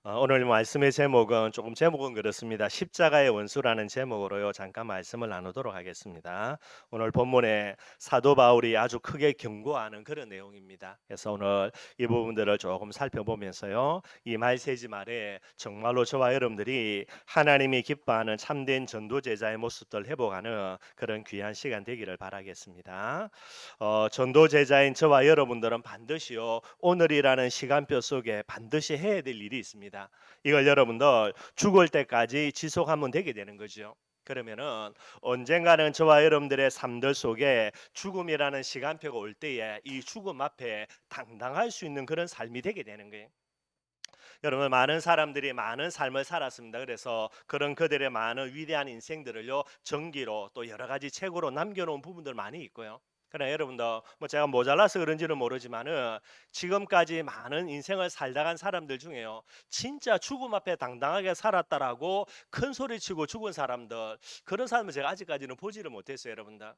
오늘 말씀의 제목은 제목은 그렇습니다. 십자가의 원수라는 제목으로요. 잠깐 말씀을 나누도록 하겠습니다. 오늘 본문에 사도 바울이 아주 크게 경고하는 그런 내용입니다. 그래서 오늘 이 부분들을 조금 살펴보면서요. 이 말세지 말에 정말로 저와 여러분들이 하나님이 기뻐하는 참된 전도 제자의 모습들 회복하는 그런 귀한 시간 되기를 바라겠습니다. 전도 제자인 저와 여러분들은 반드시요. 오늘이라는 시간표 속에 반드시 해야 될 일이 있습니다. 이걸 여러분들 죽을 때까지 지속하면 되게 되는 거죠. 그러면은 언젠가는 저와 여러분들의 삶들 속에 죽음이라는 시간표가 올 때에 이 죽음 앞에 당당할 수 있는 그런 삶이 되게 되는 거예요. 여러분 많은 사람들이 많은 삶을 살았습니다. 그래서 그런 그들의 많은 위대한 인생들을요 전기로 또 여러 가지 책으로 남겨놓은 부분들 많이 있고요. 그러나 여러분들 뭐 제가 모자라서 그런지는 모르지만은 지금까지 많은 인생을 살다 간 사람들 중에요 진짜 죽음 앞에 당당하게 살았다라고 큰 소리치고 죽은 사람들 그런 사람을 제가 아직까지는 보지를 못했어요, 여러분들.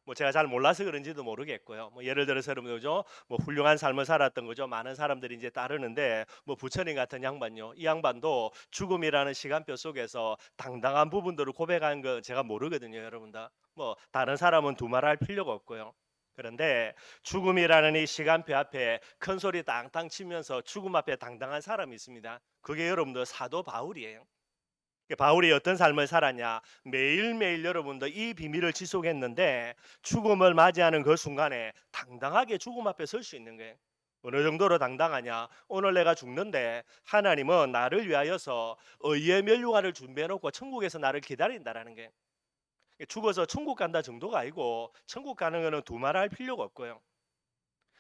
뭐 제가 잘 몰라서 그런지도 모르겠고요. 뭐 예를 들어서 여러분 그죠? 뭐 훌륭한 삶을 살았던 거죠. 많은 사람들이 이제 따르는데 뭐 부처님 같은 양반요. 이 양반도 죽음이라는 시간표 속에서 당당한 부분들을 고백한 거 제가 모르거든요, 여러분들. 뭐 다른 사람은 두말할 필요가 없고요. 그런데 죽음이라는 이 시간표 앞에 큰 소리 땅땅 치면서 죽음 앞에 당당한 사람이 있습니다. 그게 여러분들 사도 바울이에요. 바울이 어떤 삶을 살았냐? 매일매일 여러분들 이 비밀을 지속했는데 죽음을 맞이하는 그 순간에 당당하게 죽음 앞에 설 수 있는 거예요. 어느 정도로 당당하냐? 오늘 내가 죽는데 하나님은 나를 위하여서 의의 면류관을 준비해 놓고 천국에서 나를 기다린다라는 게 죽어서 천국 간다 정도가 아니고 천국 가는 거는 두말할 필요가 없고요.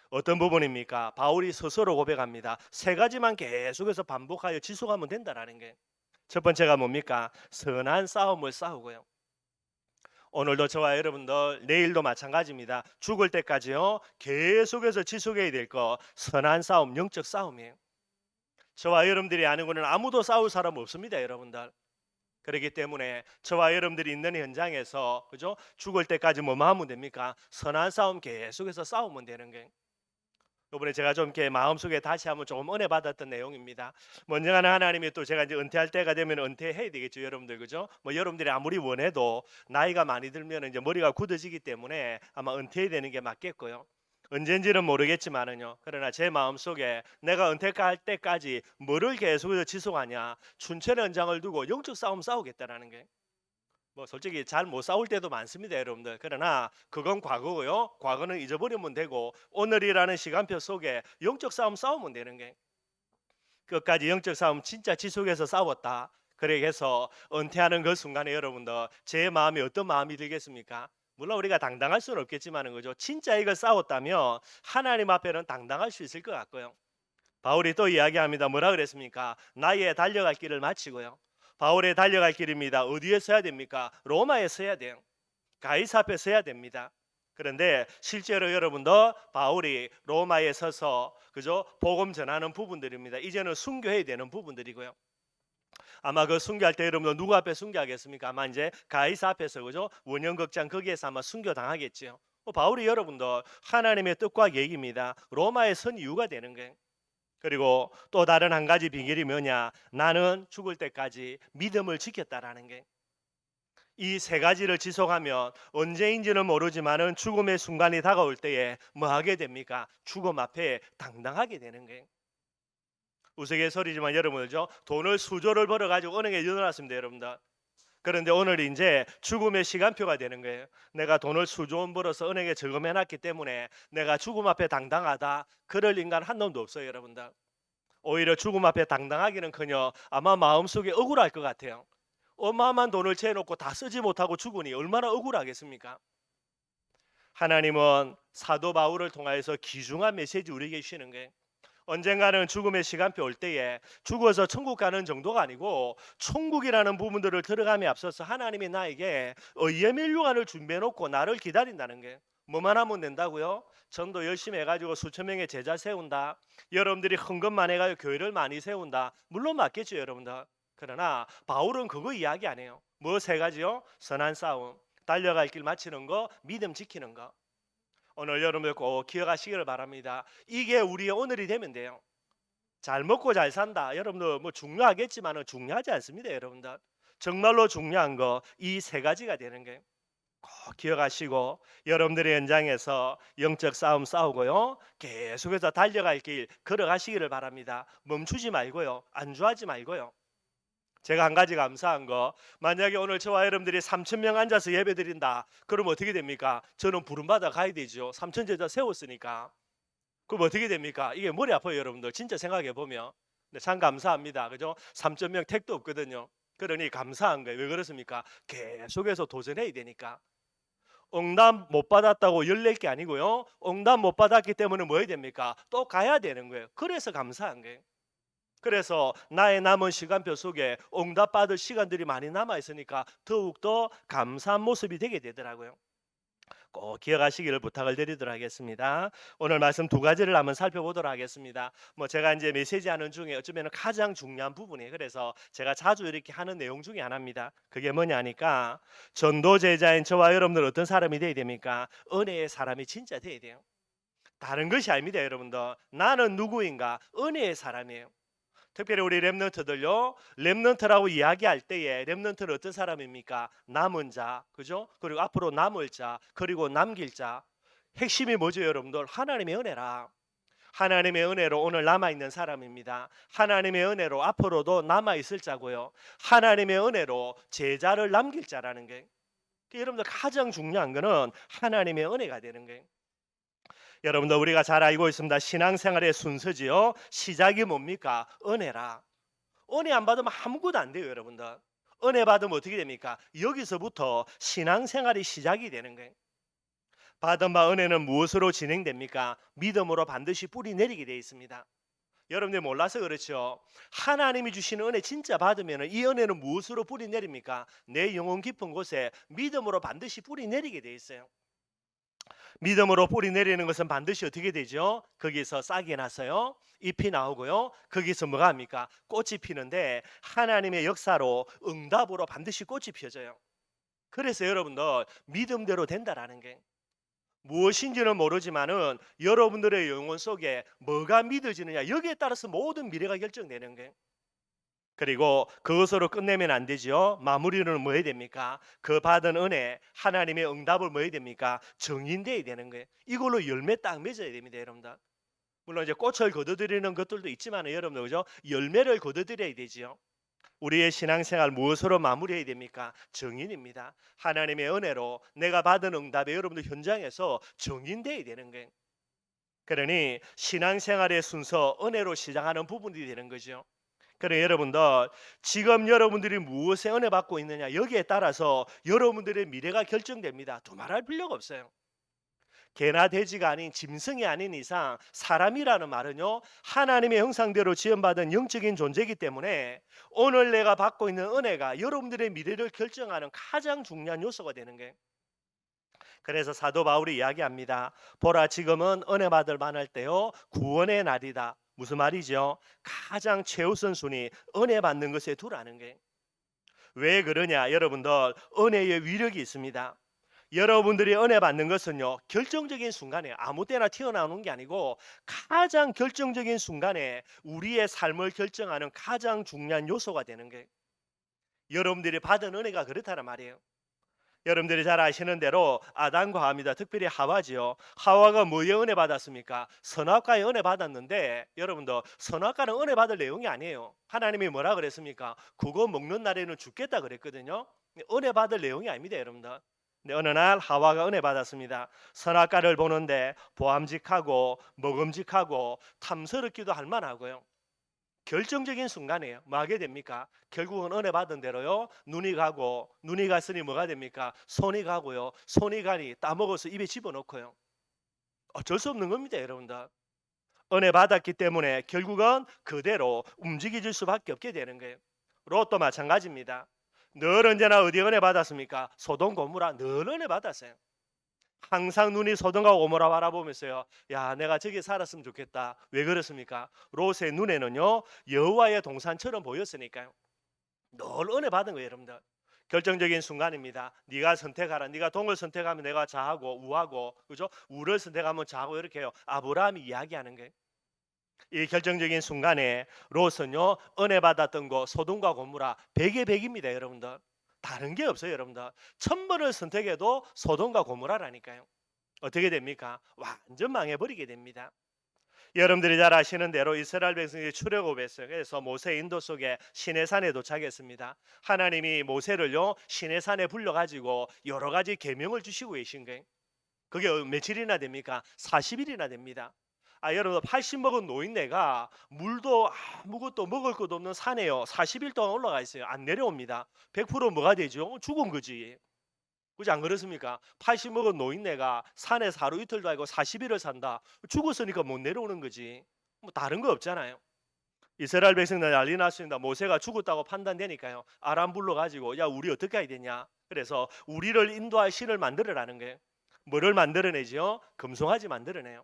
어떤 부분입니까? 바울이 스스로 고백합니다. 세 가지만 계속해서 반복하여 지속하면 된다라는 게. 첫 번째가 뭡니까? 선한 싸움을 싸우고요. 오늘도 저와 여러분들 내일도 마찬가지입니다. 죽을 때까지요. 계속해서 지속해야 될 거 선한 싸움, 영적 싸움이에요. 저와 여러분들이 아는 거는 아무도 싸울 사람 없습니다, 여러분들. 그렇기 때문에 저와 여러분들이 있는 현장에서 그죠? 죽을 때까지 뭐만 하면 됩니까? 선한 싸움 계속해서 싸우면 되는 거예요. 이번에 제가 좀 이렇게 마음속에 다시 한번 조금 은혜 받았던 내용입니다. 먼저는 하나님이 또 제가 이제 은퇴할 때가 되면 은퇴해야 되겠죠, 여러분들 그죠? 뭐 여러분들이 아무리 원해도 나이가 많이 들면 이제 머리가 굳어지기 때문에 아마 은퇴해야 되는 게 맞겠고요. 언젠지는 모르겠지만은요. 그러나 제 마음속에 내가 은퇴할 때까지 뭐를 계속해서 지속하냐? 춘천의 연장을 두고 영적 싸움 싸우겠다라는 게. 뭐 솔직히 잘 못 싸울 때도 많습니다, 여러분들. 그러나 그건 과거고요. 과거는 잊어버리면 되고 오늘이라는 시간표 속에 영적 싸움 싸우면 되는 게 끝까지 영적 싸움 진짜 지속해서 싸웠다. 그래 해서 은퇴하는 그 순간에 여러분들 제 마음이 어떤 마음이 들겠습니까? 물론 우리가 당당할 수는 없겠지만은 그죠. 진짜 이걸 싸웠다면 하나님 앞에는 당당할 수 있을 것 같고요. 바울이 또 이야기합니다. 뭐라 그랬습니까? 나의 달려갈 길을 마치고요. 바울의 달려갈 길입니다. 어디에 서야 됩니까? 로마에 서야 돼요. 가이사 앞에 서야 됩니다. 그런데 실제로 여러분도 바울이 로마에 서서 그죠? 복음 전하는 부분들입니다. 이제는 순교해야 되는 부분들이고요. 아마 그 순교할 때 여러분들 누구 앞에 순교하겠습니까? 아마 이제 가이사 앞에서 그죠? 원형극장 거기에서 아마 순교 당하겠지요. 바울이 여러분들 하나님의 뜻과 계획입니다. 로마에 선 이유가 되는 거예요. 그리고 또 다른 한 가지 비결이 뭐냐? 나는 죽을 때까지 믿음을 지켰다라는 게. 이 세 가지를 지속하면 언제인지는 모르지만은 죽음의 순간이 다가올 때에 뭐 하게 됩니까? 죽음 앞에 당당하게 되는 거예요. 우스갯소리지만 여러분들죠. 돈을 수조를 벌어 가지고 은행에 넣어놨습니다, 여러분들. 그런데 오늘 이제 죽음의 시간표가 되는 거예요. 내가 돈을 수조 원 벌어서 은행에 저금해 놨기 때문에 내가 죽음 앞에 당당하다. 그럴 인간 한 놈도 없어요, 여러분들. 오히려 죽음 앞에 당당하기는커녕 아마 마음속에 억울할 것 같아요. 어마어마한 돈을 채워놓고 다 쓰지 못하고 죽으니 얼마나 억울하겠습니까? 하나님은 사도 바울을 통하여서 귀중한 메시지 우리에게 주시는 거예요. 언젠가는 죽음의 시간표 올 때에 죽어서 천국 가는 정도가 아니고 천국이라는 부분들을 들어감에 앞서서 하나님이 나에게 의의 멸류관을 준비해 놓고 나를 기다린다는 게 뭐만 하면 된다고요? 전도 열심히 해가지고 수천 명의 제자 세운다. 여러분들이 헌금만 해가지고 교회를 많이 세운다. 물론 맞겠죠, 여러분들. 그러나 바울은 그거 이야기 안 해요. 뭐 세 가지요? 선한 싸움, 달려갈 길 마치는 거, 믿음 지키는 거. 오늘 여러분들 꼭 기억하시기를 바랍니다. 이게 우리의 오늘이 되면 돼요. 잘 먹고 잘 산다. 여러분들 뭐 중요하겠지만은 중요하지 않습니다, 여러분들. 정말로 중요한 거 이 세 가지가 되는 거예요. 꼭 기억하시고 여러분들의 현장에서 영적 싸움 싸우고요. 계속해서 달려갈 길 걸어가시기를 바랍니다. 멈추지 말고요. 안주하지 말고요. 제가 한 가지 감사한 거, 만약에 오늘 저와 여러분들이 3천 명 앉아서 예배 드린다. 그럼 어떻게 됩니까? 저는 부름받아 가야 되죠. 3천 제자 세웠으니까. 그럼 어떻게 됩니까? 이게 머리 아파요, 여러분들. 진짜 생각해 보면. 네, 참 감사합니다. 그죠? 3천 명 택도 없거든요. 그러니 감사한 거예요. 왜 그렇습니까? 계속해서 도전해야 되니까. 응답 못 받았다고 열낼 게 아니고요. 응답 못 받았기 때문에 뭐 해야 됩니까? 또 가야 되는 거예요. 그래서 감사한 거예요. 그래서 나의 남은 시간표 속에 응답 받을 시간들이 많이 남아 있으니까 더욱더 감사한 모습이 되게 되더라고요. 꼭 기억하시기를 부탁을 드리도록 하겠습니다. 오늘 말씀 두 가지를 한번 살펴보도록 하겠습니다. 뭐 제가 이제 메시지 하는 중에 어쩌면 가장 중요한 부분이에요. 그래서 제가 자주 이렇게 하는 내용 중에 하나입니다. 그게 뭐냐 하니까 전도 제자인 저와 여러분들 어떤 사람이 돼야 됩니까? 은혜의 사람이 진짜 돼야 돼요. 다른 것이 아닙니다, 여러분들. 나는 누구인가? 은혜의 사람이에요. 특별히 우리 렘넌트들요. 렘넌트라고 이야기할 때에 렘넌트는 어떤 사람입니까? 남은 자, 그죠? 그리고 앞으로 남을 자, 그리고 남길 자. 핵심이 뭐죠, 여러분들? 하나님의 은혜라. 하나님의 은혜로 오늘 남아 있는 사람입니다. 하나님의 은혜로 앞으로도 남아 있을 자고요. 하나님의 은혜로 제자를 남길 자라는 게. 여러분들 가장 중요한 거는 하나님의 은혜가 되는 거예요. 여러분들 우리가 잘 알고 있습니다. 신앙생활의 순서지요. 시작이 뭡니까? 은혜라. 은혜 안 받으면 아무것도 안 돼요, 여러분들. 은혜 받으면 어떻게 됩니까? 여기서부터 신앙생활이 시작이 되는 거예요. 받은 바 은혜는 무엇으로 진행됩니까? 믿음으로 반드시 뿌리 내리게 되어 있습니다. 여러분들 몰라서 그렇죠. 하나님이 주시는 은혜 진짜 받으면 이 은혜는 무엇으로 뿌리 내립니까? 내 영혼 깊은 곳에 믿음으로 반드시 뿌리 내리게 되어 있어요. 믿음으로 뿌리 내리는 것은 반드시 어떻게 되죠? 거기서 싹이 나서요. 잎이 나오고요. 거기서 뭐가 합니까? 꽃이 피는데 하나님의 역사로 응답으로 반드시 꽃이 피어져요. 그래서 여러분들 믿음대로 된다라는 게 무엇인지는 모르지만은 여러분들의 영혼 속에 뭐가 믿어지느냐 여기에 따라서 모든 미래가 결정되는 게 그리고 그것으로 끝내면 안 되지요. 마무리는 뭐 해야 됩니까? 그 받은 은혜, 하나님의 응답을 뭐 해야 됩니까? 정인돼야 되는 거예요. 이걸로 열매 딱 맺어야 됩니다, 여러분들. 물론 이제 꽃을 거둬들이는 것들도 있지만 여러분들 그죠? 열매를 거둬들여야 되지요. 우리의 신앙생활 무엇으로 마무리해야 됩니까? 정인입니다. 하나님의 은혜로 내가 받은 응답에 여러분들 현장에서 정인돼야 되는 거예요. 그러니 신앙생활의 순서 은혜로 시작하는 부분이 되는 거죠. 그래 여러분들 지금 여러분들이 무엇에 은혜 받고 있느냐 여기에 따라서 여러분들의 미래가 결정됩니다. 두말할 필요가 없어요. 개나 돼지가 아닌 짐승이 아닌 이상 사람이라는 말은요 하나님의 형상대로 지음받은 영적인 존재이기 때문에 오늘 내가 받고 있는 은혜가 여러분들의 미래를 결정하는 가장 중요한 요소가 되는 거예요. 그래서 사도 바울이 이야기합니다. 보라 지금은 은혜 받을 만할 때요 구원의 날이다. 무슨 말이죠? 가장 최우선순위 은혜 받는 것에 두라는 게. 왜 그러냐? 여러분들 은혜의 위력이 있습니다. 여러분들이 은혜 받는 것은요 결정적인 순간에 아무 때나 튀어나오는 게 아니고 가장 결정적인 순간에 우리의 삶을 결정하는 가장 중요한 요소가 되는 게 여러분들이 받은 은혜가 그렇다는 말이에요. 여러분들이 잘 아시는 대로 아담과 하와입니다. 특별히 하와지요. 하와가 뭐에 은혜 받았습니까? 선악과에 은혜 받았는데 여러분들 선악과는 은혜 받을 내용이 아니에요. 하나님이 뭐라 그랬습니까? 그거 먹는 날에는 죽겠다 그랬거든요. 은혜 받을 내용이 아닙니다, 여러분들. 근데 어느 날 하와가 은혜 받았습니다. 선악과를 보는데 보암직하고 먹음직하고 탐스럽기도 할 만하고요. 결정적인 순간이에요. 뭐 하게 됩니까? 결국은 은혜 받은 대로요. 눈이 가고 눈이 갔으니 뭐가 됩니까? 손이 가고요. 손이 가니 따먹어서 입에 집어넣고요. 어쩔 수 없는 겁니다, 여러분들. 은혜 받았기 때문에 결국은 그대로 움직여질 수밖에 없게 되는 거예요. 롯도 마찬가지입니다. 늘 언제나 어디 은혜 받았습니까? 소돔 고모라 늘 은혜 받았어요. 항상 눈이 소돔과 고모라 바라보면서요. 야, 내가 저기 살았으면 좋겠다. 왜 그렇습니까? 롯의 눈에는요. 여호와의 동산처럼 보였으니까요. 늘 은혜 받은 거예요, 여러분들. 결정적인 순간입니다. 네가 선택하라. 네가 동을 선택하면 내가 좌하고 우하고 그죠? 우를 선택하면 좌하고 이렇게 해요. 아브라함이 이야기하는 거예요. 이 결정적인 순간에 롯은요 은혜 받았던 거 소돔과 고모라 100의 100입니다 여러분들. 다른 게 없어요 여러분들. 1000번을 선택해도 소돔과 고모라라니까요. 어떻게 됩니까? 완전 망해버리게 됩니다. 여러분들이 잘 아시는 대로 이스라엘 백성이 출애굽했어요. 그래서 모세 인도 속에 시내산에 도착했습니다. 하나님이 모세를요 시내산에 불러가지고 여러 가지 계명을 주시고 계신 거예요. 그게 며칠이나 됩니까? 40일이나 됩니다. 여러분 80 먹은 노인네가 물도 아무것도 먹을 것도 없는 산에요. 40일 동안 올라가 있어요. 안 내려옵니다. 100% 뭐가 되죠? 죽은 거지. 그지 안 그렇습니까? 80 먹은 노인네가 산에서 하루 이틀도 아니고 40일을 산다. 죽었으니까 못 내려오는 거지. 뭐 다른 거 없잖아요. 이스라엘 백성들 난리 났습니다. 모세가 죽었다고 판단되니까요. 아람 불러가지고 야 우리 어떻게 해야 되냐. 그래서 우리를 인도할 신을 만들어라는 거예요. 뭐를 만들어내죠? 금송아지 만들어내요.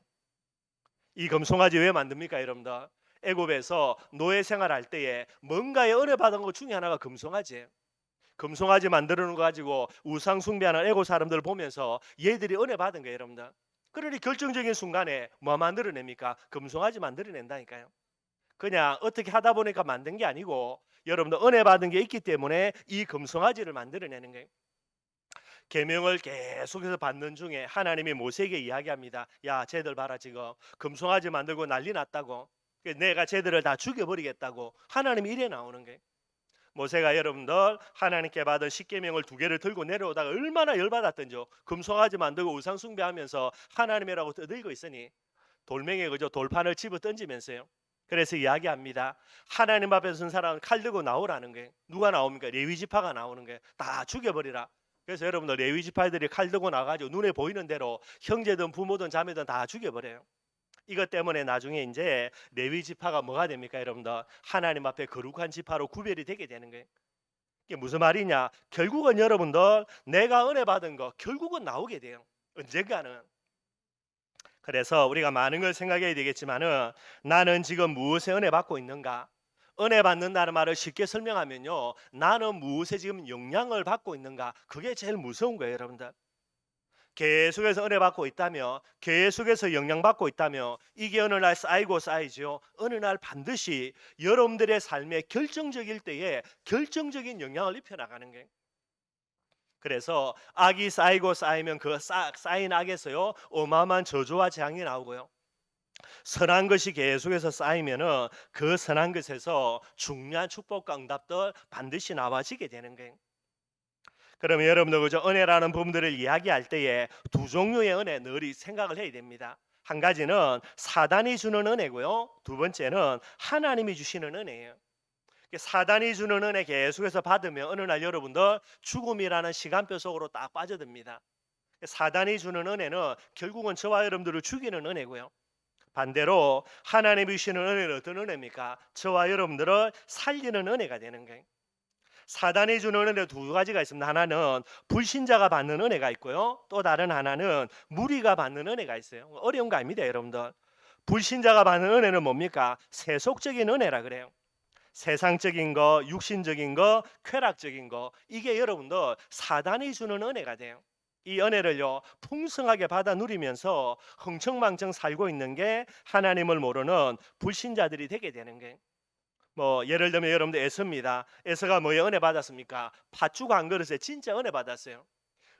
이 금송아지 왜 만듭니까 여러분들? 애굽에서 노예 생활할 때에 뭔가에 은혜 받은 것 중에 하나가 금송아지예요. 금송아지 만들어 놓은 거 가지고 우상 숭배하는 애국 사람들을 보면서 얘들이 은혜 받은 거예요 여러분들. 그러니 결정적인 순간에 뭐 만들어냅니까? 금송아지 만들어낸다니까요. 그냥 어떻게 하다 보니까 만든 게 아니고 여러분들 은혜 받은 게 있기 때문에 이 금송아지를 만들어내는 거예요. 계명을 계속해서 받는 중에 하나님이 모세에게 이야기합니다. 야 쟤들 봐라 지금 금송아지 만들고 난리 났다고. 내가 쟤들을 다 죽여버리겠다고. 하나님이 이래 나오는 거예요. 모세가 여러분들 하나님께 받은 십계명을 2개를 들고 내려오다가 얼마나 열받았던지요. 금송아지 만들고 우상 숭배하면서 하나님이라고 떠들고 있으니 돌멩이에 그저 돌판을 집어 던지면서요. 그래서 이야기합니다. 하나님 앞에 선 사람은 칼 들고 나오라는 거예요. 누가 나옵니까? 레위 지파가 나오는 거예요. 다 죽여버리라. 그래서 여러분들 레위 지파들이 칼 들고 나가지고 눈에 보이는 대로 형제든 부모든 자매든 다 죽여버려요. 이것 때문에 나중에 이제 레위 지파가 뭐가 됩니까 여러분들? 하나님 앞에 거룩한 지파로 구별이 되게 되는 거예요. 이게 무슨 말이냐? 결국은 여러분들 내가 은혜 받은 거 결국은 나오게 돼요. 언젠가는. 그래서 우리가 많은 걸 생각해야 되겠지만은 나는 지금 무엇에 은혜 받고 있는가? 은혜 받는다는 말을 쉽게 설명하면요. 나는 무엇에 지금 영향을 받고 있는가? 그게 제일 무서운 거예요 여러분들. 계속해서 은혜 받고 있다며 계속해서 영향받고 있다며 이게 어느 날 쌓이고 쌓이죠. 어느 날 반드시 여러분들의 삶에 결정적일 때에 결정적인 영향을 입혀 나가는 거예요. 그래서 악이 쌓이고 쌓이면 그 쌓인 악에서요 어마어마한 저주와 재앙이 나오고요. 선한 것이 계속해서 쌓이면은 그 선한 것에서 중요한 축복과 응답들 반드시 나와지게 되는 거예요. 그러면 여러분들 그저 은혜라는 부분들을 이야기할 때에 두 종류의 은혜 늘 생각을 해야 됩니다. 한 가지는 사단이 주는 은혜고요. 두 번째는 하나님이 주시는 은혜예요. 사단이 주는 은혜 계속해서 받으면 어느 날 여러분들 죽음이라는 시간표 속으로 딱 빠져듭니다. 사단이 주는 은혜는 결국은 저와 여러분들을 죽이는 은혜고요. 반대로 하나님이 주시는 은혜는 어떤 은혜입니까? 저와 여러분들을 살리는 은혜가 되는 거예요. 사단이 주는 은혜 두 가지가 있습니다. 하나는 불신자가 받는 은혜가 있고요. 또 다른 하나는 무리가 받는 은혜가 있어요. 어려운 거 아닙니다, 여러분들. 불신자가 받는 은혜는 뭡니까? 세속적인 은혜라 그래요. 세상적인 거, 육신적인 거, 쾌락적인 거 이게 여러분들 사단이 주는 은혜가 돼요. 이 은혜를요 풍성하게 받아 누리면서 흥청망청 살고 있는 게 하나님을 모르는 불신자들이 되게 되는 거예요. 뭐 예를 들면 여러분들 에서입니다. 에서가 뭐에 은혜 받았습니까? 팥죽 한 그릇에 진짜 은혜 받았어요.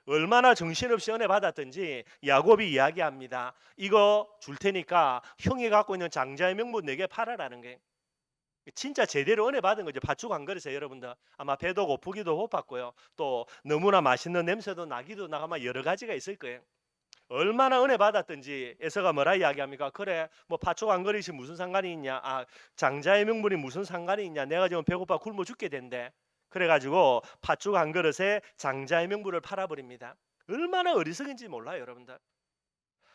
얼마나 정신없이 은혜 받았던지 야곱이 이야기합니다. 이거 줄 테니까 형이 갖고 있는 장자의 명분 내게 팔아라는 게 진짜 제대로 은혜 받은 거죠. 팥죽 한 그릇에 여러분들 아마 배도 고프기도 고팠고요. 또 너무나 맛있는 냄새도 나기도 나고 아마 여러 가지가 있을 거예요. 얼마나 은혜 받았던지 에서가 뭐라 이야기합니까? 그래 뭐 팥죽 한 그릇이 무슨 상관이 있냐? 장자의 명분이 무슨 상관이 있냐? 내가 지금 배고파 굶어 죽게 된대. 그래가지고 팥죽 한 그릇에 장자의 명분을 팔아버립니다. 얼마나 어리석은지 몰라요 여러분들.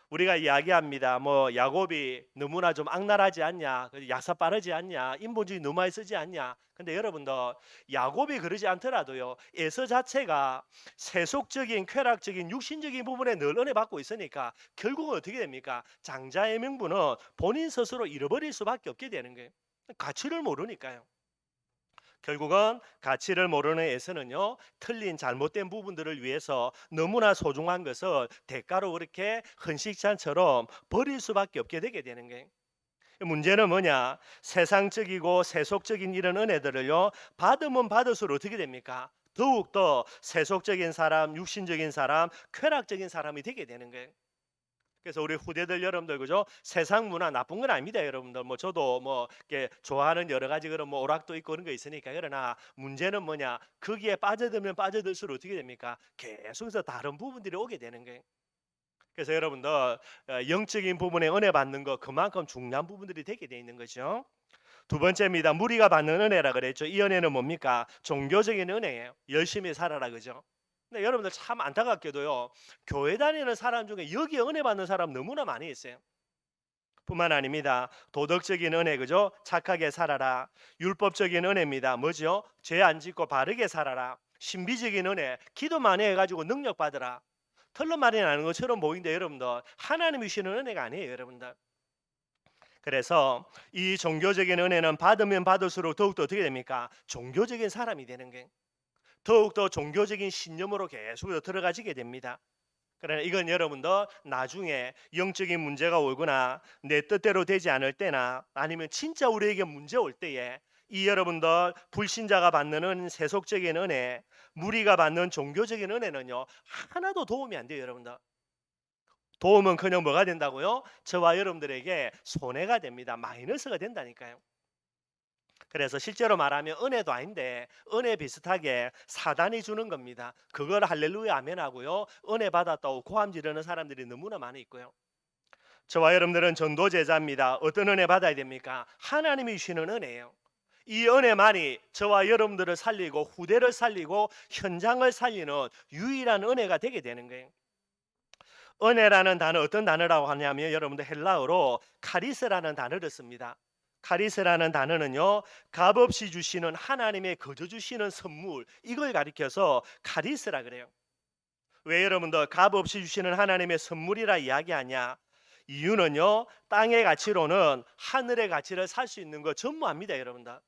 우리가 이야기합니다. 뭐 야곱이 너무나 좀 악랄하지 않냐, 약사 빠르지 않냐, 인본주의 너무 많이 쓰지 않냐. 근데 여러분들 야곱이 그러지 않더라도요. 에서 자체가 세속적인, 쾌락적인, 육신적인 부분에 늘 은혜 받고 있으니까 결국은 어떻게 됩니까? 장자의 명분은 본인 스스로 잃어버릴 수밖에 없게 되는 거예요. 가치를 모르니까요. 결국은 가치를 모르는 에서는요 틀린 잘못된 부분들을 위해서 너무나 소중한 것을 대가로 그렇게 헌식찬처럼 버릴 수밖에 없게 되게 되는 거예요. 문제는 뭐냐? 세상적이고 세속적인 이런 은혜들을요, 받으면 받을수록 어떻게 됩니까? 더욱더 세속적인 사람, 육신적인 사람, 쾌락적인 사람이 되게 되는 거예요. 그래서 우리 후대들 여러분들 그죠? 세상 문화 나쁜 건 아닙니다, 여러분들. 뭐 저도 뭐 이렇게 좋아하는 여러 가지 그런 뭐 오락도 있고 그런 거 있으니까. 그러나 문제는 뭐냐? 거기에 빠져들면 빠져들수록 어떻게 됩니까? 계속해서 다른 부분들이 오게 되는 거예요. 그래서 여러분들 영적인 부분에 은혜 받는 거 그만큼 중요한 부분들이 되게 돼 있는 거죠. 두 번째입니다. 무리가 받는 은혜라 그랬죠. 이 은혜는 뭡니까? 종교적인 은혜예요. 열심히 살아라 그죠? 근데 여러분들 참 안타깝게도요. 교회 다니는 사람 중에 여기에 은혜 받는 사람 너무나 많이 있어요. 뿐만 아닙니다. 도덕적인 은혜 그죠? 착하게 살아라. 율법적인 은혜입니다. 뭐죠? 죄 안 짓고 바르게 살아라. 신비적인 은혜, 기도 많이 해가지고 능력 받으라. 털로 말이 나는 것처럼 보이는데 여러분들 하나님이 주시는 은혜가 아니에요, 여러분들. 그래서 이 종교적인 은혜는 받으면 받을수록 더욱더 어떻게 됩니까? 종교적인 사람이 되는 게 더욱더 종교적인 신념으로 계속 들어가지게 됩니다. 그러나 이건 여러분도 나중에 영적인 문제가 오거나 내 뜻대로 되지 않을 때나 아니면 진짜 우리에게 문제 올 때에 이 여러분들 불신자가 받는 세속적인 은혜, 무리가 받는 종교적인 은혜는요 하나도 도움이 안 돼요, 여러분들. 도움은커녕 뭐가 된다고요? 저와 여러분들에게 손해가 됩니다. 마이너스가 된다니까요. 그래서 실제로 말하면 은혜도 아닌데 은혜 비슷하게 사단이 주는 겁니다. 그걸 할렐루야 아멘 하고요. 은혜 받았다고 고함 지르는 사람들이 너무나 많이 있고요. 저와 여러분들은 전도 제자입니다. 어떤 은혜 받아야 됩니까? 하나님이 주시는 은혜예요. 이 은혜만이 저와 여러분들을 살리고 후대를 살리고 현장을 살리는 유일한 은혜가 되게 되는 거예요. 은혜라는 단어 어떤 단어라고 하냐면 여러분들 헬라어로 카리스라는 단어를 씁니다. 카리스라는 단어는요 값없이 주시는 하나님의 거저 주시는 선물 이걸 가리켜서 카리스라 그래요. 왜 여러분들 값없이 주시는 하나님의 선물이라 이야기하냐? 이유는요 땅의 가치로는 하늘의 가치를 살 수 있는 거 전무합니다, 여러분들.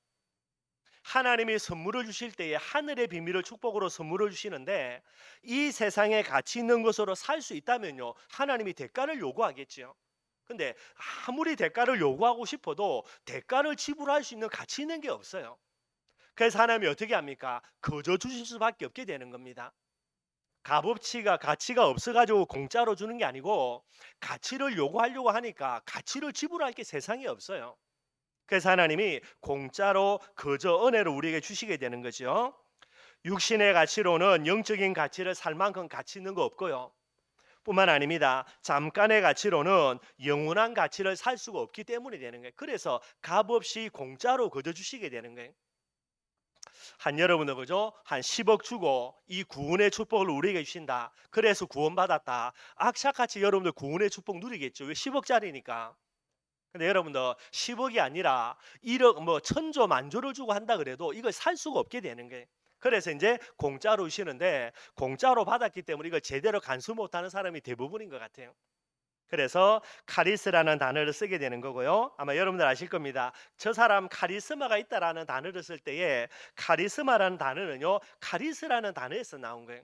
하나님이 선물을 주실 때에 하늘의 비밀을 축복으로 선물을 주시는데 이 세상에 가치 있는 것으로 살 수 있다면요 하나님이 대가를 요구하겠지요. 근데 아무리 대가를 요구하고 싶어도 대가를 지불할 수 있는 가치 있는 게 없어요. 그래서 하나님이 어떻게 합니까? 거저 주실 수밖에 없게 되는 겁니다. 값어치가 가치가 없어가지고 공짜로 주는 게 아니고 가치를 요구하려고 하니까 가치를 지불할 게 세상에 없어요. 그래서 하나님이 공짜로 거저 은혜로 우리에게 주시게 되는 거죠. 육신의 가치로는 영적인 가치를 살 만큼 가치 있는 거 없고요. 뿐만 아닙니다. 잠깐의 가치로는 영원한 가치를 살 수가 없기 때문에 되는 거예요. 그래서 값없이 공짜로 거저 주시게 되는 거예요. 한 여러분은 그죠? 한 10억 주고 이 구원의 축복을 우리에게 주신다. 그래서 구원받았다. 악착같이 여러분들 구원의 축복 누리겠죠. 왜 10억짜리니까. 근데 여러분들 10억이 아니라 1억 뭐 천조 만조를 주고 한다 그래도 이걸 살 수가 없게 되는 거예요. 그래서 이제 공짜로 주시는데 공짜로 받았기 때문에 이걸 제대로 간수 못하는 사람이 대부분인 것 같아요. 그래서 카리스라는 단어를 쓰게 되는 거고요. 아마 여러분들 아실 겁니다. 저 사람 카리스마가 있다라는 단어를 쓸 때에 카리스마라는 단어는요. 카리스라는 단어에서 나온 거예요.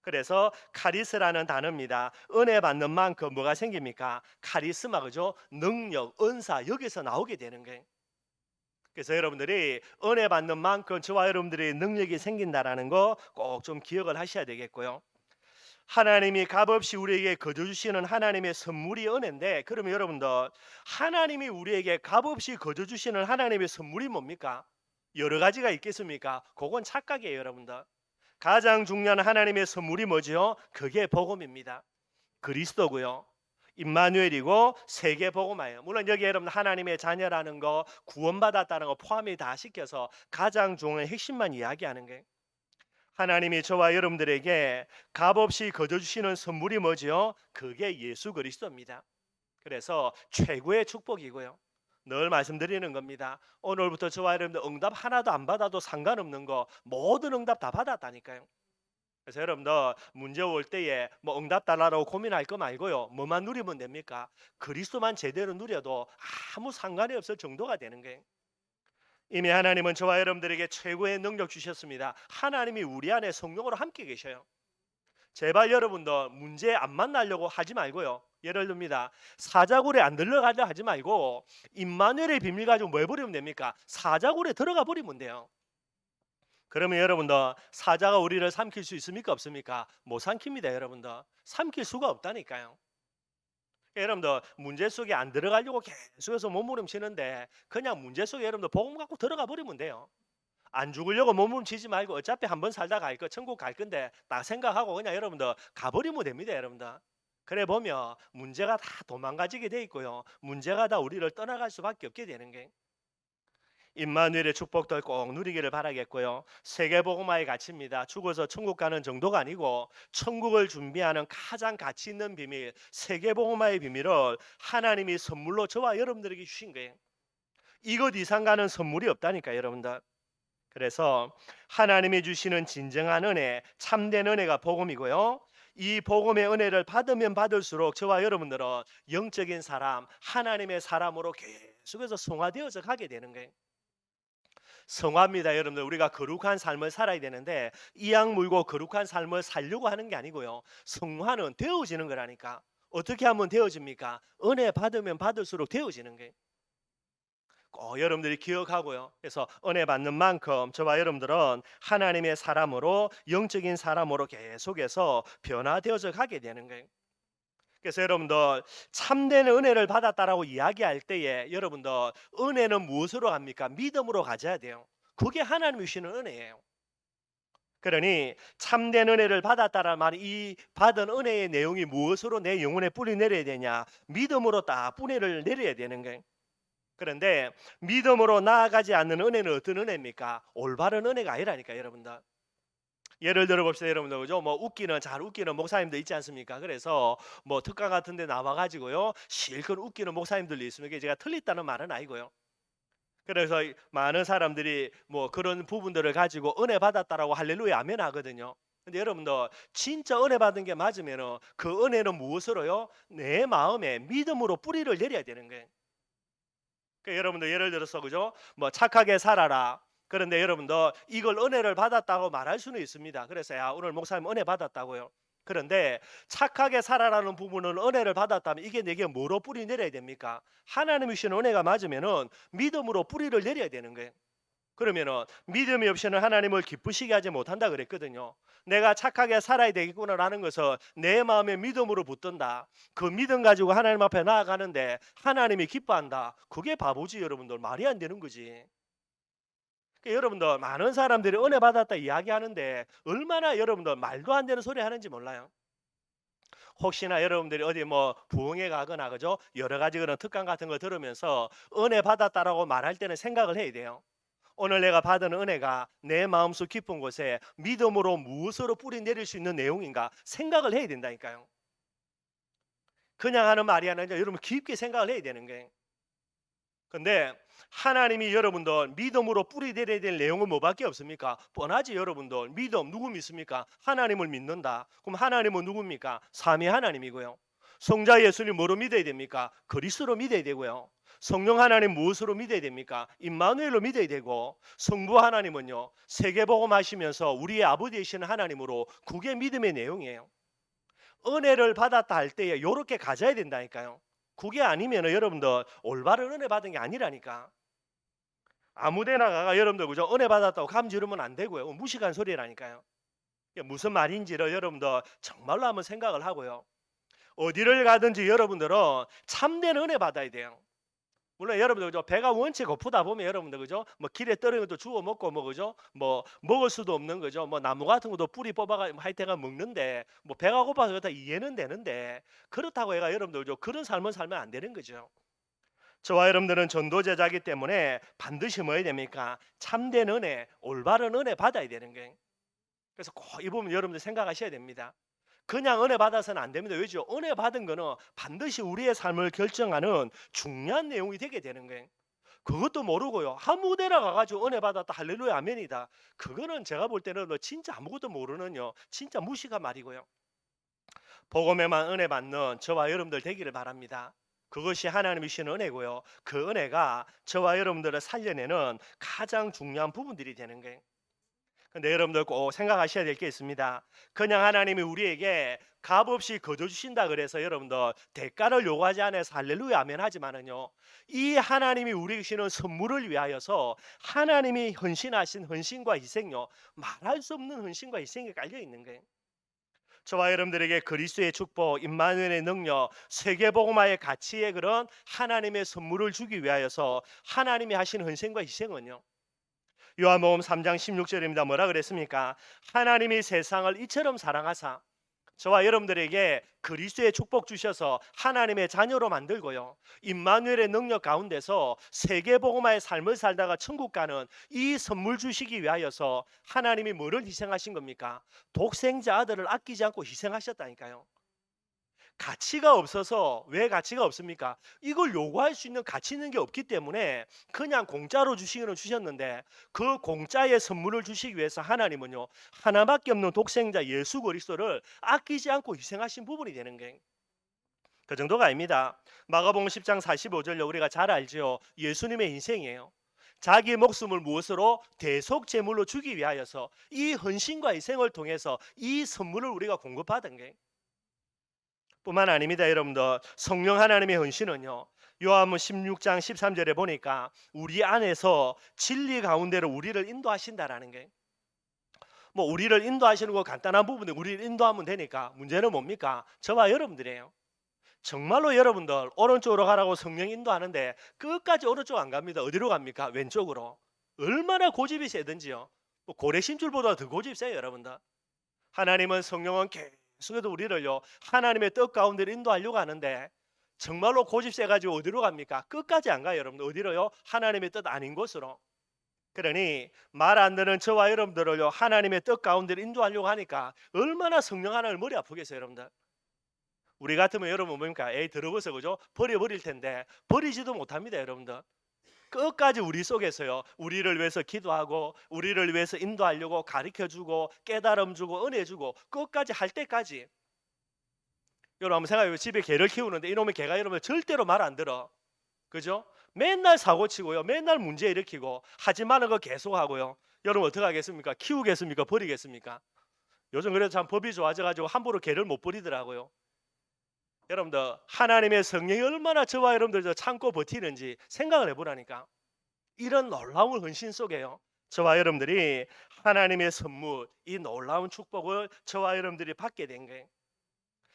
그래서 카리스라는 단어입니다. 은혜 받는 만큼 뭐가 생깁니까? 카리스마 그죠? 능력, 은사 여기서 나오게 되는 거예요. 그래서 여러분들이 은혜 받는 만큼 저와 여러분들의 능력이 생긴다라는 거 꼭 좀 기억을 하셔야 되겠고요. 하나님이 값없이 우리에게 거저 주시는 하나님의 선물이 은혜인데 그러면 여러분들 하나님이 우리에게 값없이 거저 주시는 하나님의 선물이 뭡니까? 여러 가지가 있겠습니까? 그건 착각이에요, 여러분들. 가장 중요한 하나님의 선물이 뭐죠? 그게 복음입니다. 그리스도고요. 임마누엘이고 세계 복음이에요. 물론 여기 여러분 하나님의 자녀라는 거 구원받았다는 거 포함이 다 시켜서 가장 중요한 핵심만 이야기하는 거예요. 하나님이 저와 여러분들에게 값없이 거저 주시는 선물이 뭐지요? 그게 예수 그리스도입니다. 그래서 최고의 축복이고요. 늘 말씀드리는 겁니다. 오늘부터 저와 여러분들 응답 하나도 안 받아도 상관없는 거 모든 응답 다 받았다니까요. 그래서 여러분들 문제 올 때에 뭐 응답 달라고 고민할 거 말고요. 뭐만 누리면 됩니까? 그리스도만 제대로 누려도 아무 상관이 없을 정도가 되는 거예요. 이미 하나님은 저와 여러분들에게 최고의 능력 주셨습니다. 하나님이 우리 안에 성령으로 함께 계셔요. 제발 여러분들 문제 안 만나려고 하지 말고요. 예를 듭니다. 사자굴에 안 들어가려 하지 말고 임마누엘의 비밀 가지고 뭐 해버리면 됩니까? 사자굴에 들어가 버리면 돼요. 그러면 여러분들 사자가 우리를 삼킬 수 있습니까? 없습니까? 못 삼킵니다. 여러분들 삼킬 수가 없다니까요. 여러분들 문제 속에 안 들어가려고 계속해서 몸부림치는데 그냥 문제 속에 여러분들 복음 갖고 들어가 버리면 돼요. 안 죽으려고 몸부림치지 말고 어차피 한번 살다 갈 거 천국 갈 건데 딱 생각하고 그냥 여러분들 가버리면 됩니다. 여러분들 그래 보면 문제가 다 도망가지게 돼 있고요. 문제가 다 우리를 떠나갈 수밖에 없게 되는 게 임마누엘의 축복들 꼭 누리기를 바라겠고요. 세계복음화의 가치입니다. 죽어서 천국 가는 정도가 아니고 천국을 준비하는 가장 가치 있는 비밀, 세계복음화의 비밀을 하나님이 선물로 저와 여러분들에게 주신 거예요. 이것 이상 가는 선물이 없다니까 여러분들. 그래서 하나님이 주시는 진정한 은혜, 참된 은혜가 복음이고요. 이 복음의 은혜를 받으면 받을수록 저와 여러분들은 영적인 사람, 하나님의 사람으로 계속해서 성화되어서 가게 되는 거예요. 성화입니다. 여러분들 우리가 거룩한 삶을 살아야 되는데 이악 물고 거룩한 삶을 살려고 하는 게 아니고요. 성화는 되어지는 거라니까. 어떻게 하면 되어집니까? 은혜 받으면 받을수록 되어지는 거예요. 꼭 여러분들이 기억하고요. 그래서 은혜 받는 만큼 저와 여러분들은 하나님의 사람으로 영적인 사람으로 계속해서 변화되어져 가게 되는 거예요. 그래서 여러분들 참된 은혜를 받았다라고 이야기할 때에 여러분들 은혜는 무엇으로 갑니까? 믿음으로 가져야 돼요. 그게 하나님이 주시는 은혜예요. 그러니 참된 은혜를 받았다라는 말이 이 받은 은혜의 내용이 무엇으로 내 영혼에 뿌리 내려야 되냐? 믿음으로 딱 뿌리를 내려야 되는 거예요. 그런데 믿음으로 나아가지 않는 은혜는 어떤 은혜입니까? 올바른 은혜가 아니라니까 여러분들. 예를 들어 봅시다 여러분들 그죠? 뭐 잘 웃기는 목사님들 있지 않습니까? 그래서 뭐 특강 같은 데 나와 가지고요. 실컷 웃기는 목사님들이 있으면 이게 제가 틀렸다는 말은 아니고요. 그래서 많은 사람들이 뭐 그런 부분들을 가지고 은혜 받았다라고 할렐루야 아멘 하거든요. 근데 여러분들 진짜 은혜 받은 게 맞으면은 그 은혜는 무엇으로요? 내 마음에 믿음으로 뿌리를 내려야 되는 거예요. 그러니까 여러분들 예를 들어서 그죠? 뭐 착하게 살아라. 그런데 여러분들 이걸 은혜를 받았다고 말할 수는 있습니다. 그래서 야 오늘 목사님 은혜 받았다고요. 그런데 착하게 살아라는 부분은 은혜를 받았다면 이게 내게 뭐로 뿌리 내려야 됩니까? 하나님이 주신 은혜가 맞으면은 믿음으로 뿌리를 내려야 되는 거예요. 그러면은 믿음이 없이는 하나님을 기쁘시게 하지 못한다 그랬거든요. 내가 착하게 살아야 되겠구나라는 것을 내 마음에 믿음으로 붙든다. 그 믿음 가지고 하나님 앞에 나아가는데 하나님이 기뻐한다. 그게 바보지 여러분들. 말이 안 되는 거지. 그러니까 여러분들 많은 사람들이 은혜 받았다 이야기하는데 얼마나 여러분들 말도 안 되는 소리 하는지 몰라요. 혹시나 여러분들이 어디 뭐 부흥회 가거나 그죠? 여러 가지 그런 특강 같은 거 들으면서 은혜 받았다라고 말할 때는 생각을 해야 돼요. 오늘 내가 받은 은혜가 내 마음속 깊은 곳에 믿음으로 무엇으로 뿌리 내릴 수 있는 내용인가 생각을 해야 된다니까요. 그냥 하는 말이 아니라 여러분 깊게 생각을 해야 되는 거예요. 근데 하나님이 여러분들 믿음으로 뿌리 내려야 될 내용은 뭐밖에 없습니까? 뻔하지 여러분들. 믿음 누구 믿습니까? 하나님을 믿는다. 그럼 하나님은 누굽니까? 삼위 하나님이고요. 성자 예수님 뭐로 믿어야 됩니까? 그리스도로 믿어야 되고요. 성령 하나님 무엇으로 믿어야 됩니까? 임마누엘로 믿어야 되고 성부 하나님은요. 세계복음 하시면서 우리의 아버지이신 하나님으로 그게 믿음의 내용이에요. 은혜를 받았다 할 때에 이렇게 가져야 된다니까요. 그게 아니면 여러분들 올바른 은혜 받은 게 아니라니까. 아무데나 가가 여러분들 그죠? 은혜 받았다고 감지르면 안 되고요. 무식한 소리라니까요. 이게 무슨 말인지를 여러분들 정말로 한번 생각을 하고요. 어디를 가든지 여러분들은 참된 은혜 받아야 돼요. 물론 여러분들 그죠? 배가 원체 고프다 보면 여러분들 그죠? 뭐 길에 떨어진 것도 주워 먹고 뭐 그죠? 뭐 먹을 수도 없는 거죠. 뭐 나무 같은 것도 뿌리 뽑아가 하여튼간 먹는데 뭐 배가 고파서 그렇다 이해는 되는데 그렇다고 해가 여러분들 그죠? 그런 삶을 살면 안 되는 거죠. 저와 여러분들은 전도 제자이기 때문에 반드시 뭐 해야 됩니까? 참된 은혜, 올바른 은혜 받아야 되는 거예요. 그래서 꼭 이 부분 여러분들 생각하셔야 됩니다. 그냥 은혜 받아서는 안 됩니다. 왜죠? 은혜 받은 거는 반드시 우리의 삶을 결정하는 중요한 내용이 되게 되는 거예요. 그것도 모르고요. 아무 데나 가가지고 은혜 받았다 할렐루야 아멘이다. 그거는 제가 볼 때는 진짜 아무것도 모르는요. 진짜 무식한 말이고요. 복음에만 은혜 받는 저와 여러분들 되기를 바랍니다. 그것이 하나님이 주신 은혜고요. 그 은혜가 저와 여러분들을 살려내는 가장 중요한 부분들이 되는 거예요. 근데 여러분들 꼭 생각하셔야 될 게 있습니다. 그냥 하나님이 우리에게 값없이 거저 주신다 그래서 여러분들 대가를 요구하지 않아서 할렐루야 아멘 하지만은요. 이 하나님이 우리에게 주시는 선물을 위하여서 하나님이 헌신하신 헌신과 희생요. 말할 수 없는 헌신과 희생이 깔려 있는 거예요. 저와 여러분들에게 그리스도의 축복, 임마누엘의 능력, 세계복음화의 가치의 그런 하나님의 선물을 주기 위하여서 하나님이 하신 헌신과 희생은요. 요한복음 3장 16절입니다. 뭐라 그랬습니까? 하나님이 세상을 이처럼 사랑하사 저와 여러분들에게 그리스도의 축복 주셔서 하나님의 자녀로 만들고요. 임마누엘의 능력 가운데서 세계복음화의 삶을 살다가 천국 가는 이 선물 주시기 위하여서 하나님이 뭐를 희생하신 겁니까? 독생자 아들을 아끼지 않고 희생하셨다니까요. 가치가 없어서 왜 가치가 없습니까? 이걸 요구할 수 있는 가치 있는 게 없기 때문에 그냥 공짜로 주시기는 주셨는데 그 공짜의 선물을 주시기 위해서 하나님은요 하나밖에 없는 독생자 예수 그리스도를 아끼지 않고 희생하신 부분이 되는 거예요. 그 정도가 아닙니다. 마가복음 10장 45절로 우리가 잘 알죠. 예수님의 인생이에요. 자기 목숨을 무엇으로 대속 제물로 주기 위하여서 이 헌신과 희생을 통해서 이 선물을 우리가 공급받은 거예요. 뿐만 아닙니다. 여러분들 성령 하나님의 헌신은요 요한복음 16장 13절에 보니까 우리 안에서 진리 가운데로 우리를 인도하신다라는 게 뭐 우리를 인도하시는 거 간단한 부분에 우리를 인도하면 되니까 문제는 뭡니까? 저와 여러분들이에요. 정말로 여러분들 오른쪽으로 가라고 성령 인도하는데 끝까지 오른쪽 안 갑니다. 어디로 갑니까? 왼쪽으로. 얼마나 고집이 세든지요. 뭐 고래심줄보다 더 고집 세요 여러분들. 하나님은 성령은 계속해서 우리를요 하나님의 뜻 가운데로 인도하려고 하는데 정말로 고집 세가지고 어디로 갑니까? 끝까지 안 가요 여러분들. 어디로요? 하나님의 뜻 아닌 곳으로. 그러니 말 안 듣는 저와 여러분들을요 하나님의 뜻 가운데로 인도하려고 하니까 얼마나 성령 하나를 머리 아프겠어요 여러분들. 우리 같으면 여러분 뭡니까? 에이 들어보세요 그죠? 버려버릴 텐데 버리지도 못합니다 여러분들. 끝까지 우리 속에서요 우리를 위해서 기도하고 우리를 위해서 인도하려고 가르쳐주고 깨달음 주고 은혜 주고 끝까지 할 때까지. 여러분 한번 생각해요. 집에 개를 키우는데 이놈의 개가 여러분 절대로 말 안 들어. 그죠? 맨날 사고 치고요 맨날 문제 일으키고 하지 마는 거 계속 하고요. 여러분 어떻게 하겠습니까? 키우겠습니까? 버리겠습니까? 요즘 그래도 참 법이 좋아져가지고 함부로 개를 못 버리더라고요. 여러분들 하나님의 성령이 얼마나 저와 여러분들 참고 버티는지 생각을 해보라니까. 이런 놀라운 헌신 속에요 저와 여러분들이 하나님의 선물 이 놀라운 축복을 저와 여러분들이 받게 된 거예요.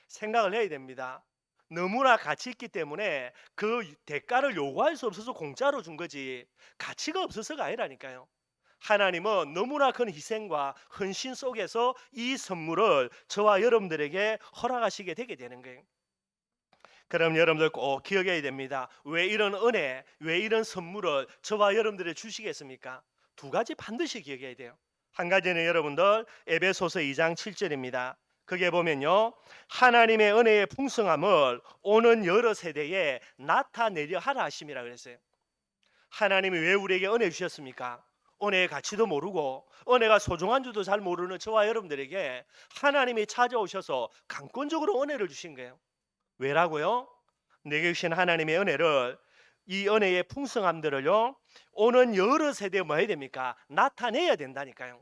생각을 해야 됩니다. 너무나 가치 있기 때문에 그 대가를 요구할 수 없어서 공짜로 준 거지 가치가 없어서가 아니라니까요. 하나님은 너무나 큰 희생과 헌신 속에서 이 선물을 저와 여러분들에게 허락하시게 되게 되는 거예요. 그럼 여러분들 꼭 기억해야 됩니다. 왜 이런 은혜, 왜 이런 선물을 저와 여러분들에 주시겠습니까? 두 가지 반드시 기억해야 돼요. 한 가지는 여러분들 에베소서 2장 7절입니다. 그게 보면요. 하나님의 은혜의 풍성함을 오는 여러 세대에 나타내려 하라 하심이라 그랬어요. 하나님이 왜 우리에게 은혜 주셨습니까? 은혜의 가치도 모르고 은혜가 소중한 줄도 잘 모르는 저와 여러분들에게 하나님이 찾아오셔서 강권적으로 은혜를 주신 거예요. 왜라고요? 내게 주신 하나님의 은혜를 이 은혜의 풍성함들을요 오는 여러 세대에 뭐 해야 됩니까? 나타내야 된다니까요.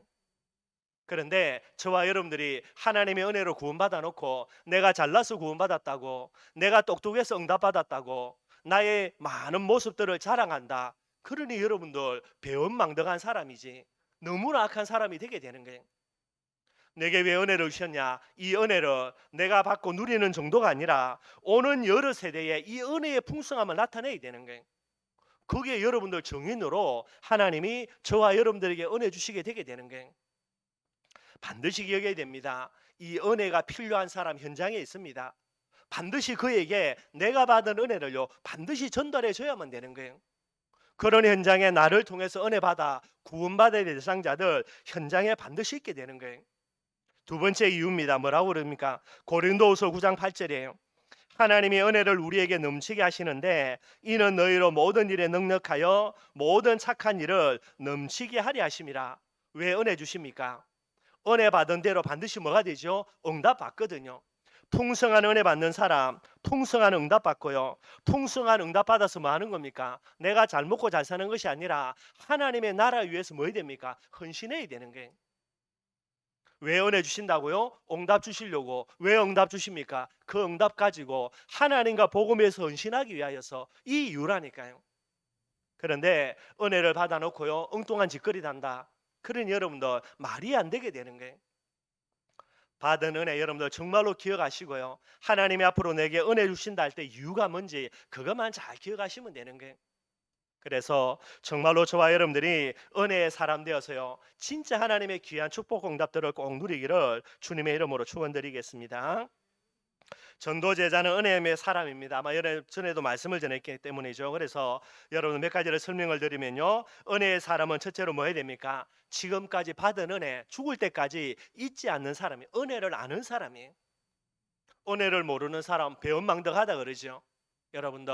그런데 저와 여러분들이 하나님의 은혜로 구원받아 놓고 내가 잘나서 구원받았다고 내가 똑똑해서 응답받았다고 나의 많은 모습들을 자랑한다. 그러니 여러분들 배은망덕한 사람이지 너무나 악한 사람이 되게 되는 거예요. 내게 왜 은혜를 주셨냐? 이 은혜를 내가 받고 누리는 정도가 아니라 오는 여러 세대에 이 은혜의 풍성함을 나타내야 되는 거예요. 거기에 여러분들 정인으로 하나님이 저와 여러분들에게 은혜 주시게 되게 되는 거예요. 반드시 기억해야 됩니다. 이 은혜가 필요한 사람 현장에 있습니다. 반드시 그에게 내가 받은 은혜를요 반드시 전달해 줘야만 되는 거예요. 그런 현장에 나를 통해서 은혜 받아 구원받아야 될 대상자들 현장에 반드시 있게 되는 거예요. 두 번째 이유입니다. 뭐라고 그럽니까? 고린도후서 9장 8절이에요. 하나님이 은혜를 우리에게 넘치게 하시는데 이는 너희로 모든 일에 능력하여 모든 착한 일을 넘치게 하리 하심이라. 왜 은혜 주십니까? 은혜 받은 대로 반드시 뭐가 되죠? 응답 받거든요. 풍성한 은혜 받는 사람 풍성한 응답 받고요. 풍성한 응답 받아서 뭐 하는 겁니까? 내가 잘 먹고 잘 사는 것이 아니라 하나님의 나라 위해서 뭐 해야 됩니까? 헌신해야 되는 거예요. 왜 은혜 주신다고요? 응답 주시려고. 왜 응답 주십니까? 그 응답 가지고 하나님과 복음에서 헌신하기 위하여서, 이 이유라니까요. 그런데 은혜를 받아놓고요, 엉뚱한 짓거리 단다. 그러니 여러분들 말이 안 되게 되는 거예요. 받은 은혜 여러분들 정말로 기억하시고요, 하나님이 앞으로 내게 은혜 주신다 할 때 이유가 뭔지 그것만 잘 기억하시면 되는 거예요. 그래서 정말로 저와 여러분들이 은혜의 사람 되어서요, 진짜 하나님의 귀한 축복 응답들을 꼭 누리기를 주님의 이름으로 축원드리겠습니다. 전도 제자는 은혜의 사람입니다. 아마 전에도 말씀을 전했기 때문이죠. 그래서 여러분 몇 가지를 설명을 드리면요, 은혜의 사람은 첫째로 뭐 해야 됩니까? 지금까지 받은 은혜, 죽을 때까지 잊지 않는 사람이, 은혜를 아는 사람이. 은혜를 모르는 사람 배은망덕하다 그러죠. 여러분들,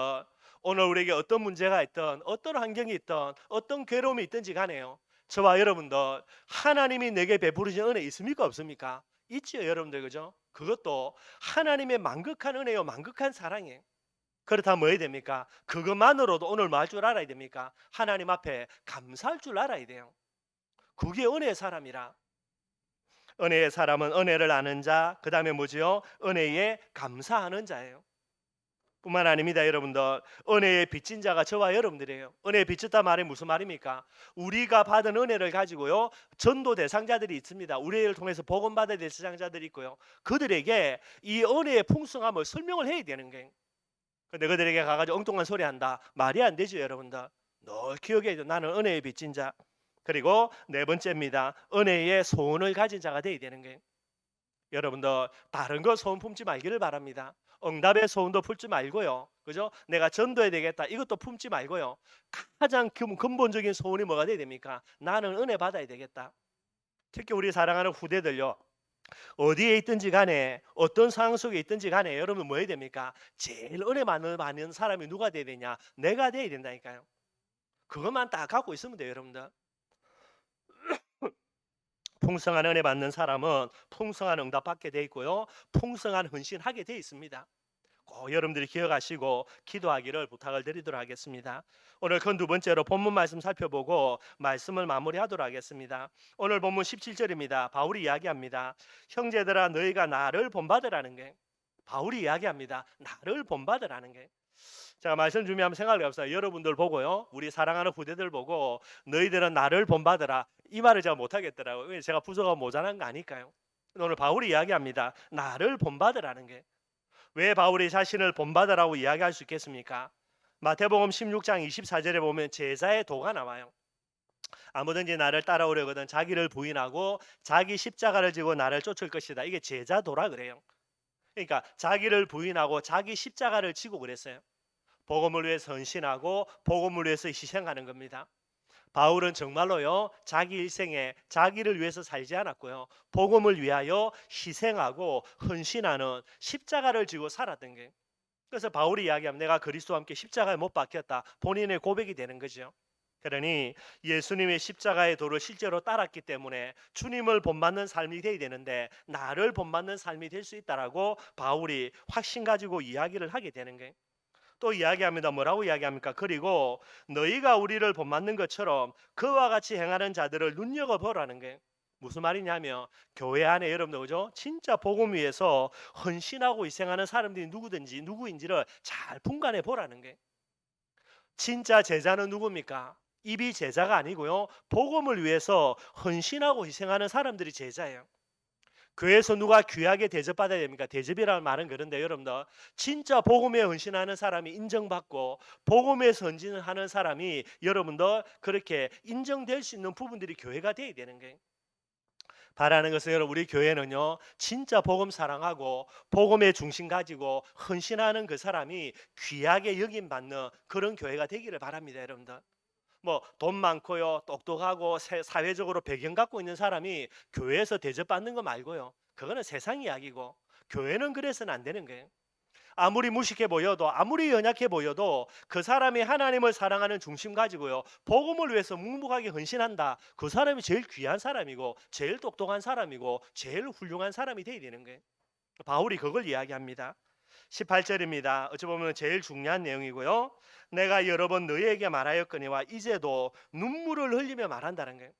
오늘 우리에게 어떤 문제가 있든, 어떤 환경이 있든, 어떤 괴로움이 있든지 간에요, 저와 여러분들, 하나님이 내게 베푸신 은혜 있습니까 없습니까? 있지요 여러분들, 그죠? 그것도 하나님의 만극한 은혜요, 만극한 사랑이에요. 그렇다면 뭐 해야 됩니까? 그것만으로도 오늘 뭐 할 줄 알아야 됩니까? 하나님 앞에 감사할 줄 알아야 돼요. 그게 은혜의 사람이라. 은혜의 사람은 은혜를 아는 자, 그 다음에 뭐지요? 은혜에 감사하는 자예요. 뿐만 아닙니다 여러분들, 은혜에 빚진 자가 저와 여러분들이에요. 은혜에 빚졌다 말이 무슨 말입니까? 우리가 받은 은혜를 가지고요, 전도 대상자들이 있습니다. 우리를 통해서 복음 받아야 될 대상자들이 있고요, 그들에게 이 은혜의 풍성함을 설명을 해야 되는 거예요. 근데 그들에게 가가지고 엉뚱한 소리 한다, 말이 안 되죠 여러분들. 늘 기억해야 돼. 나는 은혜에 빚진 자. 그리고 네 번째입니다, 은혜의 소원을 가진 자가 되어야 되는 거예요. 여러분들 다른 거 소원 품지 말기를 바랍니다. 응답의 소원도 품지 말고요, 그죠? 내가 전도해야 되겠다, 이것도 품지 말고요, 가장 근본적인 소원이 뭐가 돼야 됩니까? 나는 은혜 받아야 되겠다. 특히 우리 사랑하는 후대들요, 어디에 있든지 간에 어떤 상황 속에 있든지 간에 여러분 뭐 해야 됩니까? 제일 은혜 많은 사람이 누가 돼야 되냐? 내가 돼야 된다니까요. 그것만 딱 갖고 있으면 돼요 여러분들. 풍성한 은혜 받는 사람은 풍성한 응답 받게 돼 있고요, 풍성한 헌신하게 돼 있습니다. 꼭 여러분들이 기억하시고 기도하기를 부탁을 드리도록 하겠습니다. 오늘 그 두 번째로 본문 말씀 살펴보고 말씀을 마무리하도록 하겠습니다. 오늘 본문 17절입니다. 바울이 이야기합니다. 형제들아 너희가 나를 본받으라는 게, 바울이 이야기합니다. 나를 본받으라는 게. 제가 말씀 준비하면 생각을 해봤어요. 여러분들 보고요, 우리 사랑하는 후대들 보고 너희들은 나를 본받으라, 이 말을 제가 못하겠더라고요. 왜? 제가 부서가 모자란 거 아닐까요? 오늘 바울이 이야기합니다. 나를 본받으라는 게. 왜 바울이 자신을 본받으라고 이야기할 수 있겠습니까? 마태복음 16장 24절에 보면 제자의 도가 나와요. 아무든지 나를 따라오려거든 자기를 부인하고 자기 십자가를 지고 나를 쫓을 것이다. 이게 제자도라 그래요. 그러니까 자기를 부인하고 자기 십자가를 지고 그랬어요. 복음을 위해서 헌신하고 복음을 위해서 희생하는 겁니다. 바울은 정말로요, 자기 일생에 자기를 위해서 살지 않았고요, 복음을 위하여 희생하고 헌신하는, 십자가를 지고 살았던 게. 그래서 바울이 이야기하면 내가 그리스도와 함께 십자가에 못 박혔다, 본인의 고백이 되는 거죠. 그러니 예수님의 십자가의 도를 실제로 따랐기 때문에 주님을 본받는 삶이 되어야 되는데 나를 본받는 삶이 될 수 있다라고 바울이 확신 가지고 이야기를 하게 되는 거예요. 또 이야기합니다. 뭐라고 이야기합니까? 그리고 너희가 우리를 본받는 것처럼 그와 같이 행하는 자들을 눈여겨보라는 게 무슨 말이냐면, 교회 안에 여러분들 그죠? 진짜 복음 위해서 헌신하고 희생하는 사람들이 누구인지를 잘 분간해 보라는 게. 진짜 제자는 누굽니까? 입이 제자가 아니고요, 복음을 위해서 헌신하고 희생하는 사람들이 제자예요. 교회에서 누가 귀하게 대접받아야 됩니까? 대접이라는 말은 그런데 여러분들, 진짜 복음에 헌신하는 사람이 인정받고 복음에서 헌신하는 사람이 여러분들 그렇게 인정될 수 있는 부분들이 교회가 돼야 되는 거예요. 바라는 것은 여러분, 우리 교회는요, 진짜 복음 사랑하고 복음의 중심 가지고 헌신하는 그 사람이 귀하게 여김받는 그런 교회가 되기를 바랍니다 여러분들. 뭐 돈 많고요, 똑똑하고 사회적으로 배경 갖고 있는 사람이 교회에서 대접받는 거 말고요, 그거는 세상 이야기고 교회는 그래서는 안 되는 거예요. 아무리 무식해 보여도, 아무리 연약해 보여도 그 사람이 하나님을 사랑하는 중심 가지고요, 복음을 위해서 묵묵하게 헌신한다, 그 사람이 제일 귀한 사람이고 제일 똑똑한 사람이고 제일 훌륭한 사람이 돼야 되는 거예요. 바울이 그걸 이야기합니다. 18절입니다. 어찌 보면 제일 중요한 내용이고요. 내가 여러 번 너희에게 말하였거니와 이제도 눈물을 흘리며 말한다는 거예요.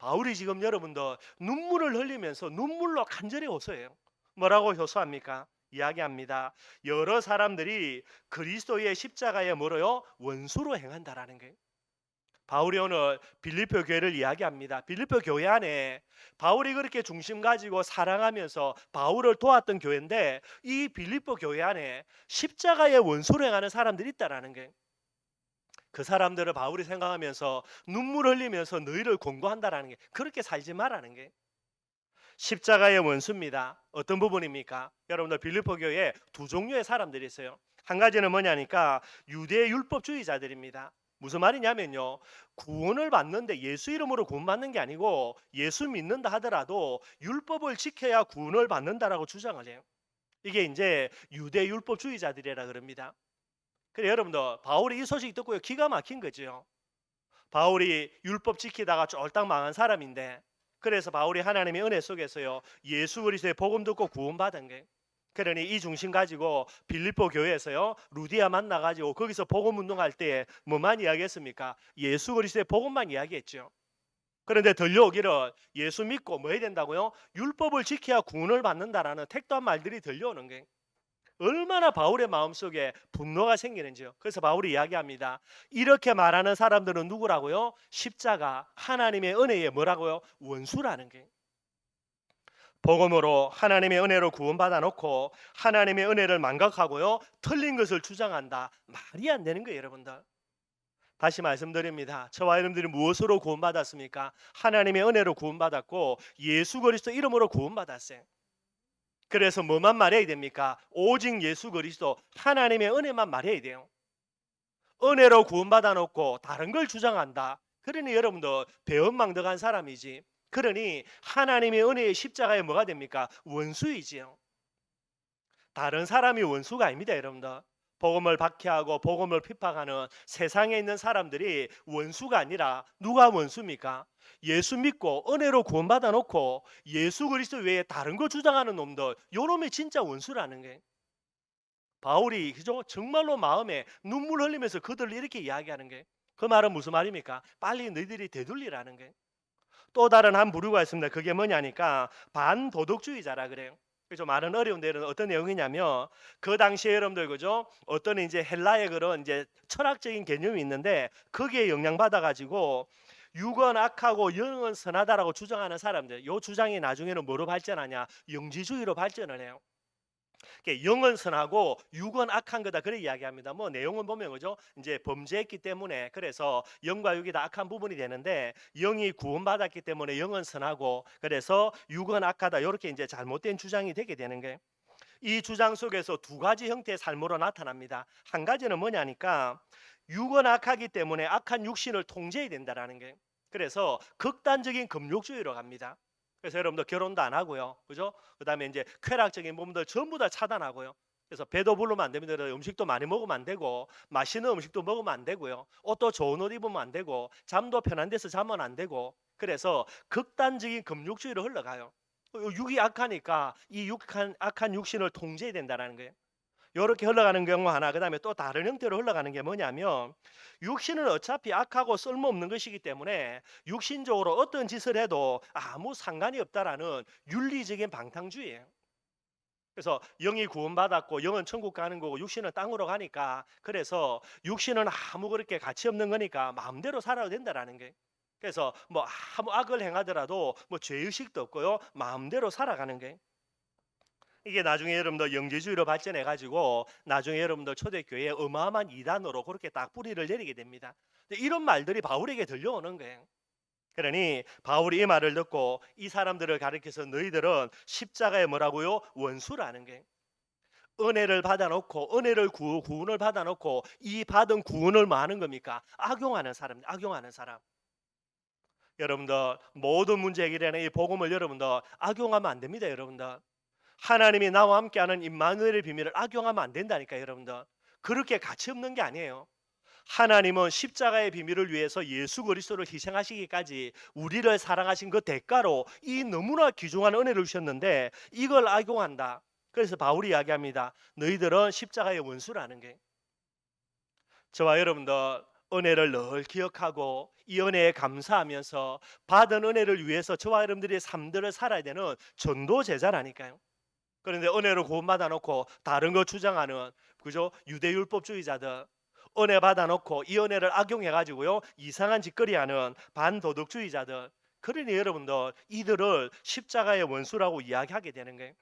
바울이 지금 여러분들 눈물을 흘리면서 눈물로 간절히 호소해요. 뭐라고 호소합니까? 이야기합니다. 여러 사람들이 그리스도의 십자가에 뭐로요? 원수로 행한다라는 거예요. 바울이 오늘 빌립보 교회를 이야기합니다. 빌립보 교회 안에 바울이 그렇게 중심 가지고 사랑하면서 바울을 도왔던 교회인데, 이 빌립보 교회 안에 십자가의 원수로 행하는 사람들이 있다라는 거예요. 그 사람들을 바울이 생각하면서 눈물 흘리면서 너희를 권고한다라는 게, 그렇게 살지 말라는 게 십자가의 원수입니다. 어떤 부분입니까? 여러분들 빌립보 교회에 두 종류의 사람들이 있어요. 한 가지는 뭐냐니까 유대 율법주의자들입니다. 무슨 말이냐면요, 구원을 받는데 예수 이름으로 구원받는 게 아니고 예수 믿는다 하더라도 율법을 지켜야 구원을 받는다라고 주장을 해요. 이게 이제 유대 율법주의자들이라 그럽니다. 그래 여러분들 바울이 이 소식 듣고 기가 막힌 거죠. 바울이 율법 지키다가 쫄딱 망한 사람인데, 그래서 바울이 하나님의 은혜 속에서요 예수 그리스도의 복음 듣고 구원받은 게, 그러니 이 중심 가지고 빌립보 교회에서요 루디아 만나가지고 거기서 복음 운동할 때에 뭐만 이야기했습니까? 예수 그리스도의 복음만 이야기했죠. 그런데 들려오기를 예수 믿고 뭐 해야 된다고요? 율법을 지켜야 구원을 받는다라는 택도한 말들이 들려오는 게, 얼마나 바울의 마음속에 분노가 생기는지요. 그래서 바울이 이야기합니다. 이렇게 말하는 사람들은 누구라고요? 십자가, 하나님의 은혜의 뭐라고요? 원수라는 게. 복음으로 하나님의 은혜로 구원받아 놓고 하나님의 은혜를 망각하고요 틀린 것을 주장한다. 말이 안 되는 거예요, 여러분들. 다시 말씀드립니다. 저와 여러분들이 무엇으로 구원받았습니까? 하나님의 은혜로 구원받았고 예수 그리스도 이름으로 구원받았어요. 그래서 뭐만 말해야 됩니까? 오직 예수 그리스도 하나님의 은혜만 말해야 돼요. 은혜로 구원받아 놓고 다른 걸 주장한다. 그러니 여러분들 배은망덕한 사람이지. 그러니 하나님의 은혜의 십자가에 뭐가 됩니까? 원수이지요. 다른 사람이 원수가 아닙니다, 여러분들. 복음을 박해하고 복음을 핍박하는 세상에 있는 사람들이 원수가 아니라 누가 원수입니까? 예수 믿고 은혜로 구원받아 놓고 예수 그리스도 외에 다른 거 주장하는 놈들, 요놈이 진짜 원수라는 게. 바울이 그죠? 정말로 마음에 눈물 흘리면서 그들을 이렇게 이야기하는 게, 그 말은 무슨 말입니까? 빨리 너희들이 되돌리라는 게. 또 다른 한 부류가 있습니다. 그게 뭐냐니까 반도덕주의자라 그래요. 그죠? 말은 어려운 데는 어떤 내용이냐면, 그 당시에 여러분들 그죠? 어떤 이제 헬라의 그런 이제 철학적인 개념이 있는데 거기에 영향받아 가지고 육은 악하고 영은 선하다라고 주장하는 사람들, 요 주장이 나중에는 뭐로 발전하냐? 영지주의로 발전을 해요. 영은 선하고 육은 악한 거다, 그래 이야기합니다. 뭐 내용은 보면 그죠? 이제 범죄했기 때문에 그래서 영과 육이 다 악한 부분이 되는데, 영이 구원받았기 때문에 영은 선하고 그래서 육은 악하다, 이렇게 이제 잘못된 주장이 되게 되는 거예요. 이 주장 속에서 두 가지 형태의 삶으로 나타납니다. 한 가지는 뭐냐니까 육은 악하기 때문에 악한 육신을 통제해야 된다라는 게, 그래서 극단적인 금욕주의로 갑니다. 그래서 여러분들 결혼도 안 하고요, 그죠? 그다음에 이제 쾌락적인 부분들 전부 다 차단하고요. 그래서 배도 부르면 안 됩니다. 음식도 많이 먹으면 안 되고 맛있는 음식도 먹으면 안 되고요. 옷도 좋은 옷 입으면 안 되고 잠도 편한 데서 자면 안 되고, 그래서 극단적인 금욕주의로 흘러가요. 육이 악하니까 이 악한 육신을 통제해야 된다는 거예요. 이렇게 흘러가는 경우 하나, 그 다음에 또 다른 형태로 흘러가는 게 뭐냐면, 육신은 어차피 악하고 쓸모없는 것이기 때문에 육신적으로 어떤 짓을 해도 아무 상관이 없다라는 윤리적인 방탕주의예요. 그래서 영이 구원받았고 영은 천국 가는 거고 육신은 땅으로 가니까, 그래서 육신은 아무 그렇게 가치 없는 거니까 마음대로 살아도 된다라는 게, 그래서 뭐 아무 악을 행하더라도 뭐 죄의식도 없고요 마음대로 살아가는 게, 이게 나중에 여러분들 영지주의로 발전해 가지고 나중에 여러분들 초대교회에 어마어마한 이단으로 그렇게 딱 뿌리를 내리게 됩니다. 근데 이런 말들이 바울에게 들려오는 거예요. 그러니 바울이 이 말을 듣고 이 사람들을 가리켜서 너희들은 십자가에 뭐라고요? 원수라는 게, 은혜를 받아놓고 은혜를 구원을 받아놓고 이 받은 구원을 뭐 하는 겁니까? 악용하는 사람, 악용하는 사람. 여러분들 모든 문제 해결에는 이 복음을 여러분들 악용하면 안 됩니다, 여러분들. 하나님이 나와 함께하는 임마누엘의 비밀을 악용하면 안 된다니까, 여러분들. 그렇게 가치 없는 게 아니에요. 하나님은 십자가의 비밀을 위해서 예수 그리스도를 희생하시기까지 우리를 사랑하신 그 대가로 이 너무나 귀중한 은혜를 주셨는데 이걸 악용한다. 그래서 바울이 이야기합니다. 너희들은 십자가의 원수라는 게. 저와 여러분들 은혜를 늘 기억하고 이 은혜에 감사하면서 받은 은혜를 위해서 저와 여러분들의 삶들을 살아야 되는 전도 제자라니까요. 그런데 은혜를 구원받아 놓고 다른 거 주장하는 그죠? 유대율법주의자들, 은혜 받아 놓고 이 은혜를 악용해 가지고요 이상한 짓거리 하는 반도덕주의자들, 그러니 여러분들 이들을 십자가의 원수라고 이야기하게 되는 거예요.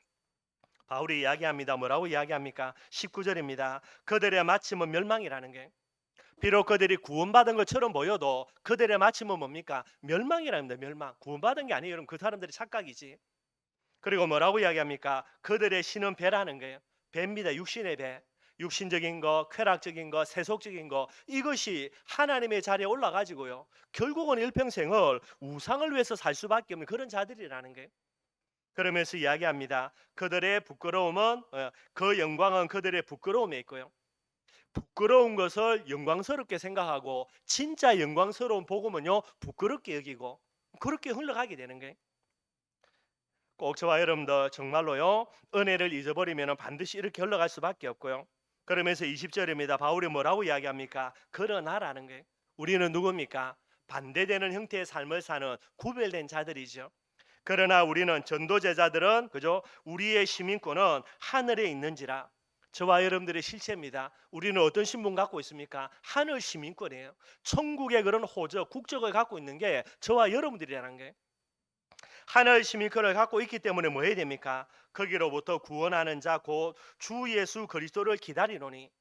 바울이 이야기합니다. 뭐라고 이야기합니까? 19절입니다. 그들의 마침은 멸망이라는 게, 비록 그들이 구원받은 것처럼 보여도 그들의 마침은 뭡니까? 멸망이랍니다. 멸망. 구원받은 게 아니에요. 여러분, 그 사람들의 착각이지. 그리고 뭐라고 이야기합니까? 그들의 신은 배라는 거예요. 배입니다. 육신의 배. 육신적인 거, 쾌락적인 거, 세속적인 거, 이것이 하나님의 자리에 올라가지고요 결국은 일평생을 우상을 위해서 살 수밖에 없는 그런 자들이라는 거예요. 그러면서 이야기합니다. 그들의 부끄러움은 그 영광은 그들의 부끄러움에 있고요, 부끄러운 것을 영광스럽게 생각하고 진짜 영광스러운 복음은요 부끄럽게 여기고 그렇게 흘러가게 되는 거예요. 꼭 저와 여러분들 정말로요 은혜를 잊어버리면 반드시 이렇게 흘러갈 수밖에 없고요. 그러면서 20절입니다. 바울이 뭐라고 이야기합니까? 그러나라는 거예요. 우리는 누굽니까? 반대되는 형태의 삶을 사는 구별된 자들이죠. 그러나 우리는 전도제자들은 그죠? 우리의 시민권은 하늘에 있는지라. 저와 여러분들의 실체입니다. 우리는 어떤 신분 갖고 있습니까? 하늘 시민권이에요. 천국의 그런 호적, 국적을 갖고 있는 게 저와 여러분들이라는 게, 하늘 시민권을 갖고 있기 때문에 뭐 해야 됩니까? 거기로부터 구원하는 자 곧 주 예수 그리스도를 기다리노니.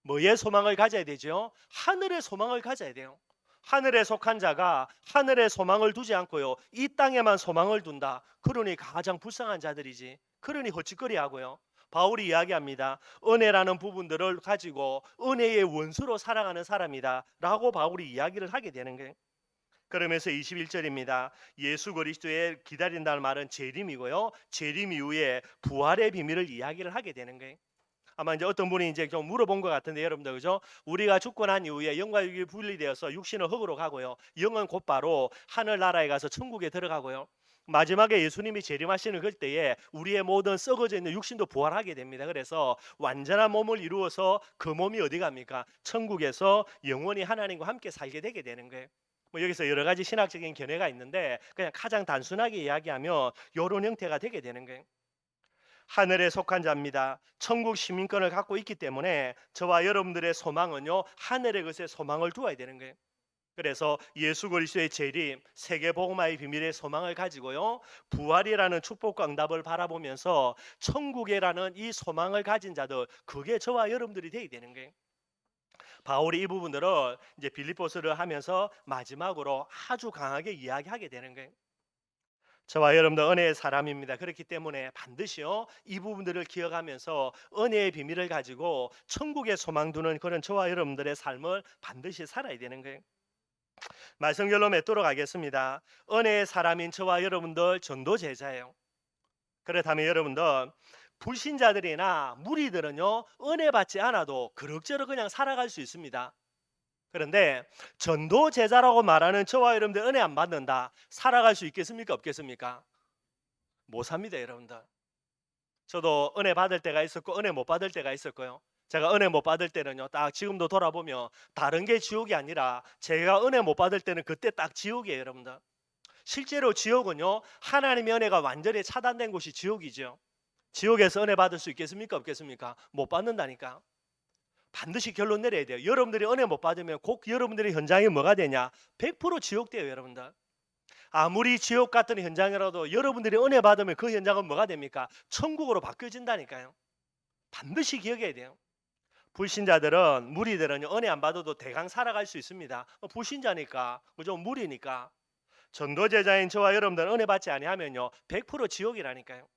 뭐의 소망을 가져야 되죠? 하늘의 소망을 가져야 돼요. 하늘에 속한 자가 하늘에 소망을 두지 않고요 이 땅에만 소망을 둔다. 그러니 가장 불쌍한 자들이지. 그러니 헛짓거리하고요. 바울이 이야기합니다. 은혜라는 부분들을 가지고 은혜의 원수로 살아가는 사람이다 라고 바울이 이야기를 하게 되는 거예요. 그러면서 21절입니다. 예수 그리스도의 기다린다는 말은 재림이고요 재림 이후에 부활의 비밀을 이야기를 하게 되는 거예요. 아마 이제 어떤 분이 이제 좀 물어본 것 같은데 여러분들 그죠? 우리가 죽고 난 이후에 영과 육이 분리되어서 육신은 흙으로 가고요 영은 곧바로 하늘나라에 가서 천국에 들어가고요 마지막에 예수님이 재림하시는 그때에 우리의 모든 썩어져 있는 육신도 부활하게 됩니다. 그래서 완전한 몸을 이루어서 그 몸이 어디 갑니까? 천국에서 영원히 하나님과 함께 살게 되게 되는 거예요. 뭐 여기서 여러 가지 신학적인 견해가 있는데 그냥 가장 단순하게 이야기하면 이런 형태가 되게 되는 거예요. 하늘에 속한 자입니다. 천국 시민권을 갖고 있기 때문에 저와 여러분들의 소망은요 하늘의 것에 소망을 두어야 되는 거예요. 그래서 예수 그리스도의 재림, 세계 복음화의 비밀의 소망을 가지고요 부활이라는 축복과 응답을 바라보면서 천국이라는 이 소망을 가진 자들, 그게 저와 여러분들이 되어야 되는 거예요. 바울이 이 부분들을 이제 빌립보서를 하면서 마지막으로 아주 강하게 이야기하게 되는 거예요. 저와 여러분들 은혜의 사람입니다. 그렇기 때문에 반드시요 이 부분들을 기억하면서 은혜의 비밀을 가지고 천국에 소망 두는 그런 저와 여러분들의 삶을 반드시 살아야 되는 거예요. 말씀 결론 맺도록 하겠습니다. 은혜의 사람인 저와 여러분들 전도 제자예요. 그렇다면 여러분들 불신자들이나 무리들은요 은혜 받지 않아도 그럭저럭 그냥 살아갈 수 있습니다. 그런데 전도 제자라고 말하는 저와 여러분들 은혜 안 받는다, 살아갈 수 있겠습니까? 없겠습니까? 못 삽니다, 여러분들. 저도 은혜 받을 때가 있었고 은혜 못 받을 때가 있었고요. 제가 은혜 못 받을 때는요 딱 지금도 돌아보면 다른 게 지옥이 아니라 제가 은혜 못 받을 때는 그때 딱 지옥이에요, 여러분들. 실제로 지옥은요 하나님의 은혜가 완전히 차단된 곳이 지옥이죠. 지옥에서 은혜 받을 수 있겠습니까? 없겠습니까? 못 받는다니까. 반드시 결론 내려야 돼요. 여러분들이 은혜 못 받으면 꼭 여러분들의 현장이 뭐가 되냐? 100% 지옥돼요, 여러분들. 아무리 지옥 같은 현장이라도 여러분들이 은혜 받으면 그 현장은 뭐가 됩니까? 천국으로 바뀌어진다니까요. 반드시 기억해야 돼요. 불신자들은, 무리들은 은혜 안 받아도 대강 살아갈 수 있습니다. 불신자니까, 그죠? 무리니까. 전도제자인 저와 여러분들은 은혜 받지 아니하면요 100% 지옥이라니까요.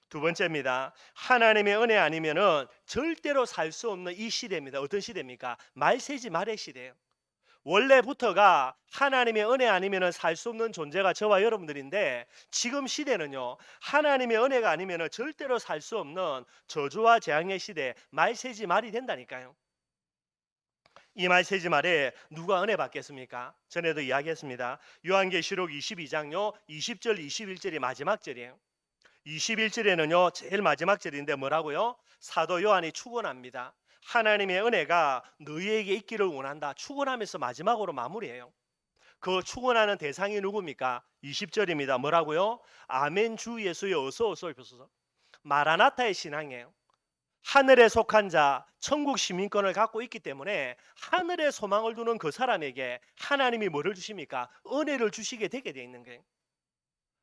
두 번째입니다. 하나님의 은혜 아니면은 절대로 살 수 없는 이 시대입니다. 어떤 시대입니까? 말세지 말의 시대예요. 원래부터가 하나님의 은혜 아니면은 살 수 없는 존재가 저와 여러분들인데 지금 시대는요 하나님의 은혜가 아니면은 절대로 살 수 없는 저주와 재앙의 시대, 말세지 말이 된다니까요. 이 말세지 말에 누가 은혜 받겠습니까? 전에도 이야기했습니다. 요한계시록 22장요 20절 21절이 마지막 절이에요. 21절에는요 제일 마지막 절인데 뭐라고요? 사도 요한이 축원합니다. 하나님의 은혜가 너희에게 있기를 원한다. 축원하면서 마지막으로 마무리해요. 그 축원하는 대상이 누굽니까? 20절입니다. 뭐라고요? 아멘 주 예수여 어서 오소. 마라나타의 신앙이에요. 하늘에 속한 자, 천국 시민권을 갖고 있기 때문에 하늘에 소망을 두는 그 사람에게 하나님이 뭐를 주십니까? 은혜를 주시게 되게 돼 있는 거예요.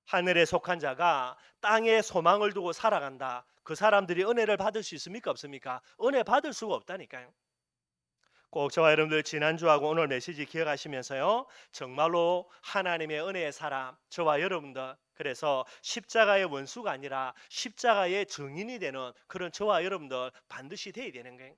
하늘에 속한 자가 땅에 소망을 두고 살아간다. 그 사람들이 은혜를 받을 수 있습니까? 없습니까? 은혜 받을 수가 없다니까요. 꼭 저와 여러분들 지난주하고 오늘 메시지 기억하시면서요. 정말로 하나님의 은혜의 사람, 저와 여러분들, 그래서 십자가의 원수가 아니라 십자가의 증인이 되는 그런 저와 여러분들 반드시 돼야 되는 거예요.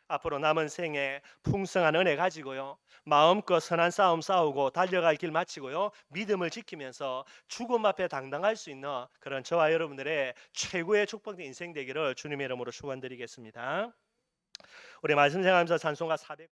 앞으로 남은 생에 풍성한 은혜 가지고요. 마음껏 선한 싸움 싸우고 달려갈 길 마치고요. 믿음을 지키면서 죽음 앞에 당당할 수 있는 그런 저와 여러분들의 최고의 축복된 인생 되기를 주님의 이름으로 축원드리겠습니다. 우리 말씀 생활하면서 찬송가 400